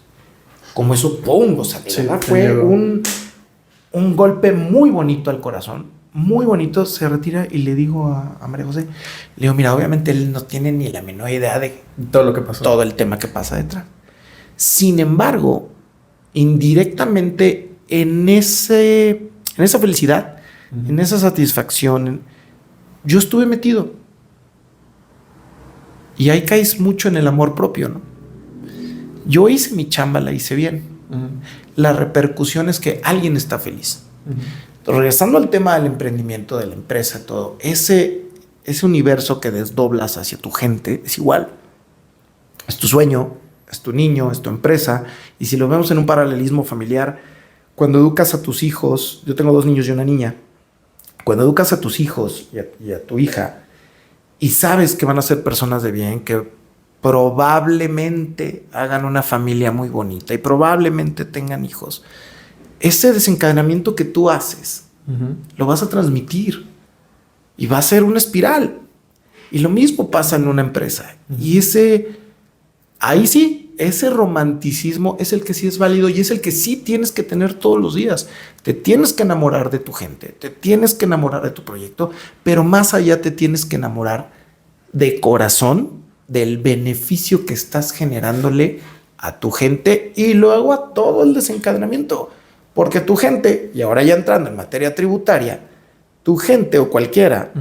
como eso, ¡pum! O sea, de
Sí,
verdad
te
fue
llegó.
un golpe muy bonito al corazón. Muy bonito. Se retira y le digo a María José, le digo, mira, obviamente él no tiene ni la menor idea de
Todo lo que pasó.
todo el tema que pasa detrás. Sin embargo, indirectamente en esa felicidad, en esa satisfacción, yo estuve metido. Y ahí caes mucho en el amor propio, ¿no? Yo hice mi chamba, la hice bien. La repercusión es que alguien está feliz. Regresando al tema del emprendimiento, de la empresa, todo, ese universo que desdoblas hacia tu gente es igual. Es tu sueño, es tu niño, es tu empresa. Y si lo vemos en un paralelismo familiar, cuando educas a tus hijos, yo tengo 2 niños y una niña, cuando educas a tus hijos y a tu hija y sabes que van a ser personas de bien, que probablemente hagan una familia muy bonita y probablemente tengan hijos, ese desencadenamiento que tú haces lo vas a transmitir y va a ser una espiral. Y lo mismo pasa en una empresa. Y ahí sí, ese romanticismo es el que sí es válido y es el que sí tienes que tener todos los días. Te tienes que enamorar de tu gente, te tienes que enamorar de tu proyecto, pero más allá te tienes que enamorar de corazón del beneficio que estás generándole a tu gente y luego a todo el desencadenamiento. Porque tu gente, y ahora ya entrando en materia tributaria, tu gente o cualquiera,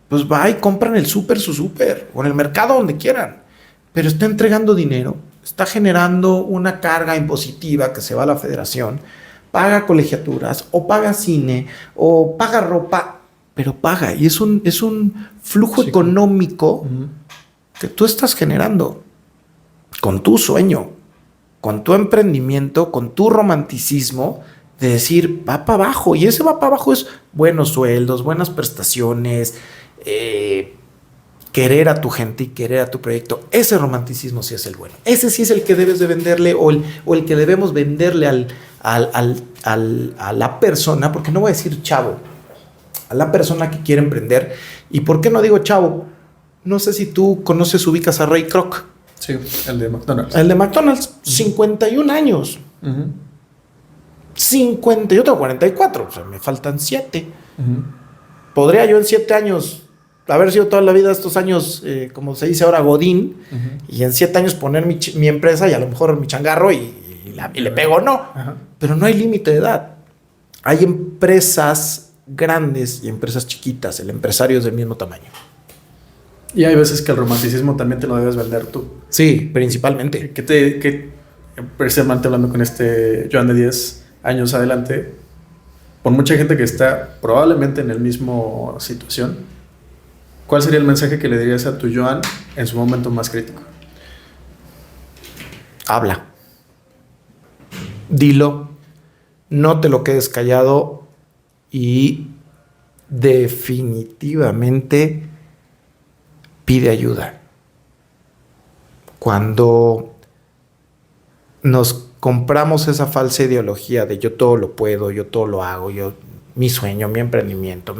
pues va y compran el súper, su súper, o en el mercado donde quieran, pero está entregando dinero, está generando una carga impositiva que se va a la federación, paga colegiaturas, o paga cine, o paga ropa, pero paga, y es un flujo económico que tú estás generando con tu sueño, con tu emprendimiento, con tu romanticismo de decir, va para abajo. Y ese va para abajo es buenos sueldos, buenas prestaciones, querer a tu gente y querer a tu proyecto. Ese romanticismo sí es el bueno. Ese sí es el que debes de venderle o el que debemos venderle a la persona, porque no voy a decir chavo, a la persona que quiere emprender. ¿Y por qué no digo chavo? No sé si tú ubicas a Ray Kroc.
Sí, el de McDonald's.
El de McDonald's, 51 años. 50, yo tengo 44, o sea, me faltan 7. Podría yo en 7 años haber sido toda la vida estos años, como se dice ahora, godín, y en 7 años poner mi empresa y a lo mejor mi changarro y le pego, no. Pero no hay límite de edad. Hay empresas grandes y empresas chiquitas, el empresario es del mismo tamaño.
Y hay veces que el romanticismo también te lo debes vender tú.
Sí, principalmente.
Que precisamente hablando con este Joan de 10 años adelante, por mucha gente que está probablemente en el mismo situación, ¿cuál sería el mensaje que le dirías a tu Joan en su momento más crítico?
Habla. Dilo. No te lo quedes callado y definitivamente pide ayuda. Cuando nos compramos esa falsa ideología de yo todo lo puedo, yo todo lo hago, mi sueño, mi emprendimiento,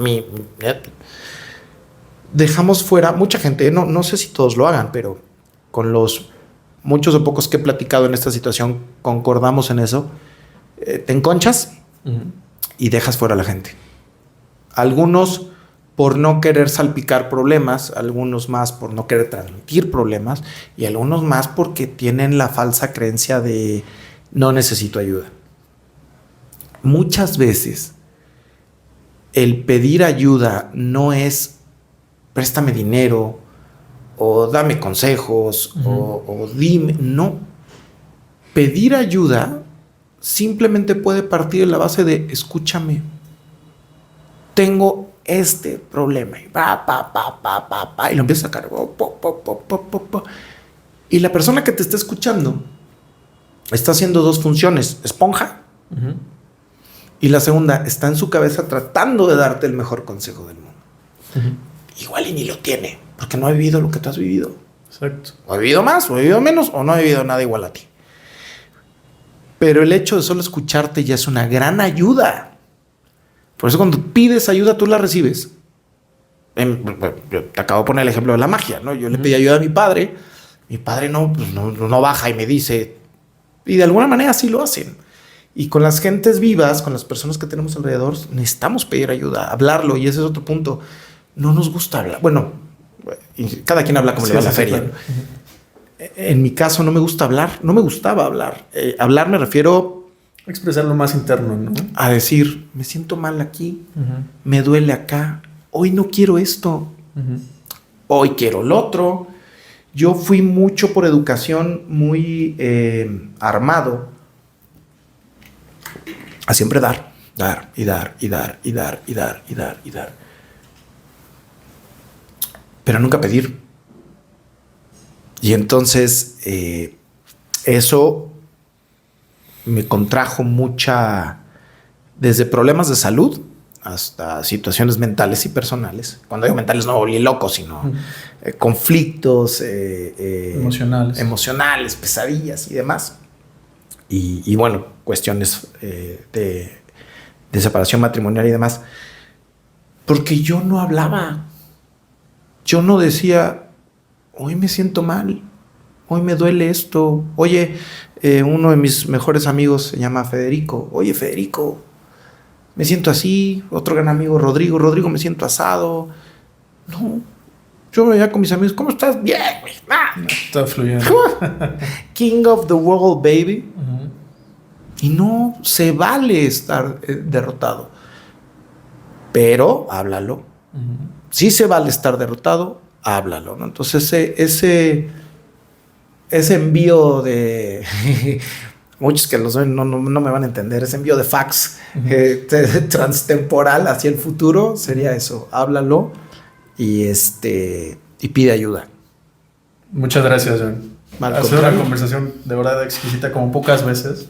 dejamos fuera mucha gente, no sé si todos lo hagan, pero con los muchos o pocos que he platicado en esta situación concordamos en eso. Te enconchas y dejas fuera a la gente. Algunos por no querer salpicar problemas, algunos más por no querer transmitir problemas y algunos más porque tienen la falsa creencia de no necesito ayuda. Muchas veces el pedir ayuda no es préstame dinero o dame consejos o dime, no. Pedir ayuda simplemente puede partir de la base de escúchame. Tengo este problema y y lo empieza a sacar. Y la persona que te está escuchando está haciendo 2 funciones: esponja, y la segunda está en su cabeza tratando de darte el mejor consejo del mundo. Igual y ni lo tiene, porque no ha vivido lo que tú has vivido.
Exacto.
O ha vivido más, o ha vivido menos, o no ha vivido nada igual a ti. Pero el hecho de solo escucharte ya es una gran ayuda. Por eso cuando pides ayuda, tú la recibes. Yo te acabo de poner el ejemplo de la magia, ¿no? Yo le pedí ayuda a mi padre. Mi padre no baja y me dice, Y de alguna manera sí lo hacen. Y con las gentes vivas, con las personas que tenemos alrededor, necesitamos pedir ayuda, hablarlo. Y ese es otro punto. No nos gusta hablar. Bueno, cada quien habla como le va a la feria. Claro. En mi caso no me gusta hablar. No me gustaba hablar. Hablar me refiero...
expresar lo más interno, ¿no?
A decir, me siento mal aquí. Me duele acá. Hoy no quiero esto. Hoy quiero lo otro. Yo fui mucho por educación muy armado a siempre dar y dar. Pero nunca pedir. Y entonces eso me contrajo desde problemas de salud hasta situaciones mentales y personales. Cuando digo mentales no volví loco, sino conflictos emocionales, pesadillas y demás. Y bueno, cuestiones de separación matrimonial y demás. Porque yo no hablaba. Yo no decía, hoy me siento mal, hoy me duele esto. Oye, uno de mis mejores amigos se llama Federico. Oye, Federico, me siento así. Otro gran amigo, Rodrigo, me siento asado. No, yo me veía con mis amigos, ¿cómo estás? Bien, güey.
Está fluyendo.
King of the world, baby. Y no se vale estar derrotado. Pero háblalo. Sí se vale estar derrotado, háblalo, ¿no? Entonces ese envío de... muchos que los ven no me van a entender. Ese envío de fax transtemporal hacia el futuro sería eso. Háblalo y pide ayuda.
Muchas gracias, John. Ha sido una conversación de verdad exquisita como pocas veces.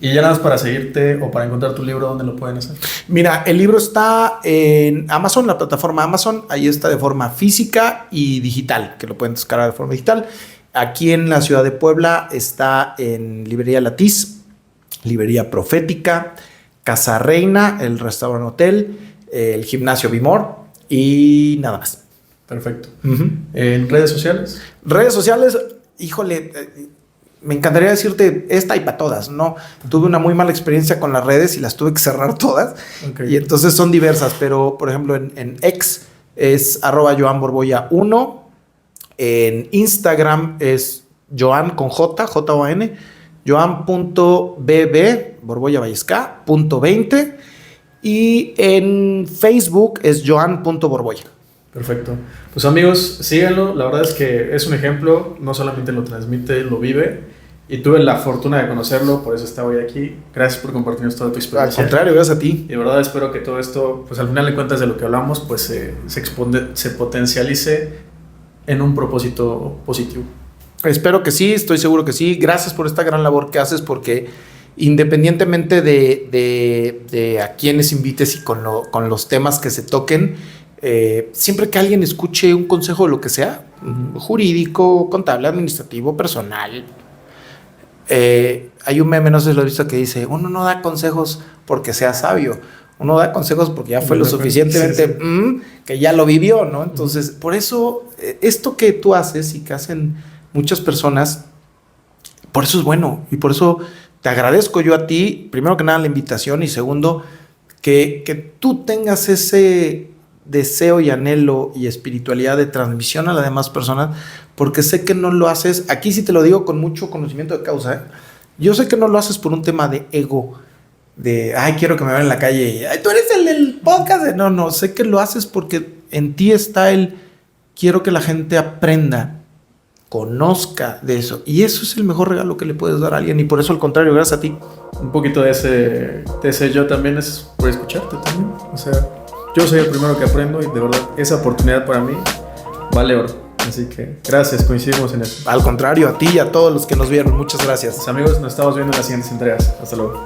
Y ya nada más para seguirte o para encontrar tu libro, ¿dónde lo pueden hacer?
Mira, el libro está en Amazon, la plataforma Amazon. Ahí está de forma física y digital, que lo pueden descargar de forma digital. Aquí en la ciudad de Puebla está en Librería Latiz, Librería Profética, Casa Reina, el restaurante hotel, el gimnasio Bimor y nada más.
Perfecto. ¿En redes sociales?
Redes sociales, híjole, me encantaría decirte esta y para todas, ¿no? Tuve una muy mala experiencia con las redes y las tuve que cerrar todas. Okay. Y entonces son diversas, pero por ejemplo en X es @JoanBorboya1. En Instagram es Joan con J, J-O-N, Joan.bb, Borboya Vallesca, .20. Y en Facebook es Joan.borboya.
Perfecto. Pues amigos, síganlo. La verdad es que es un ejemplo. No solamente lo transmite, lo vive. Y tuve la fortuna de conocerlo, por eso está hoy aquí. Gracias por compartirnos toda tu experiencia.
Al contrario, gracias a ti.
Y de verdad espero que todo esto, pues al final de cuentas de lo que hablamos, pues se potencialice en un propósito positivo. Espero que sí, estoy seguro que sí. Gracias por esta gran labor que haces, porque independientemente de a quienes invites y con los temas que se toquen, siempre que alguien escuche un consejo de lo que sea, jurídico, contable, administrativo, personal, hay un meme, no sé si lo has visto, que dice, uno no da consejos porque sea sabio, uno da consejos porque ya fue lo suficientemente que ya lo vivió, ¿no? Entonces, por eso, esto que tú haces y que hacen muchas personas, por eso es bueno. Y por eso te agradezco yo a ti, primero que nada, la invitación. Y segundo, que tú tengas ese deseo y anhelo y espiritualidad de transmisión a las demás personas, porque sé que no lo haces, aquí sí te lo digo con mucho conocimiento de causa, yo sé que no lo haces por un tema de ego, de, ay, quiero que me vean en la calle, y, ay, tú eres el del podcast. No, sé que lo haces porque en ti está quiero que la gente aprenda, conozca de eso, y eso es el mejor regalo que le puedes dar a alguien, y por eso al contrario, gracias a ti. Un poquito de ese yo también es por escucharte también, o sea, yo soy el primero que aprendo y de verdad esa oportunidad para mí vale oro. Así que gracias, coincidimos en eso. Al contrario, a ti y a todos los que nos vieron, muchas gracias. Amigos, nos estamos viendo en las siguientes entregas. Hasta luego.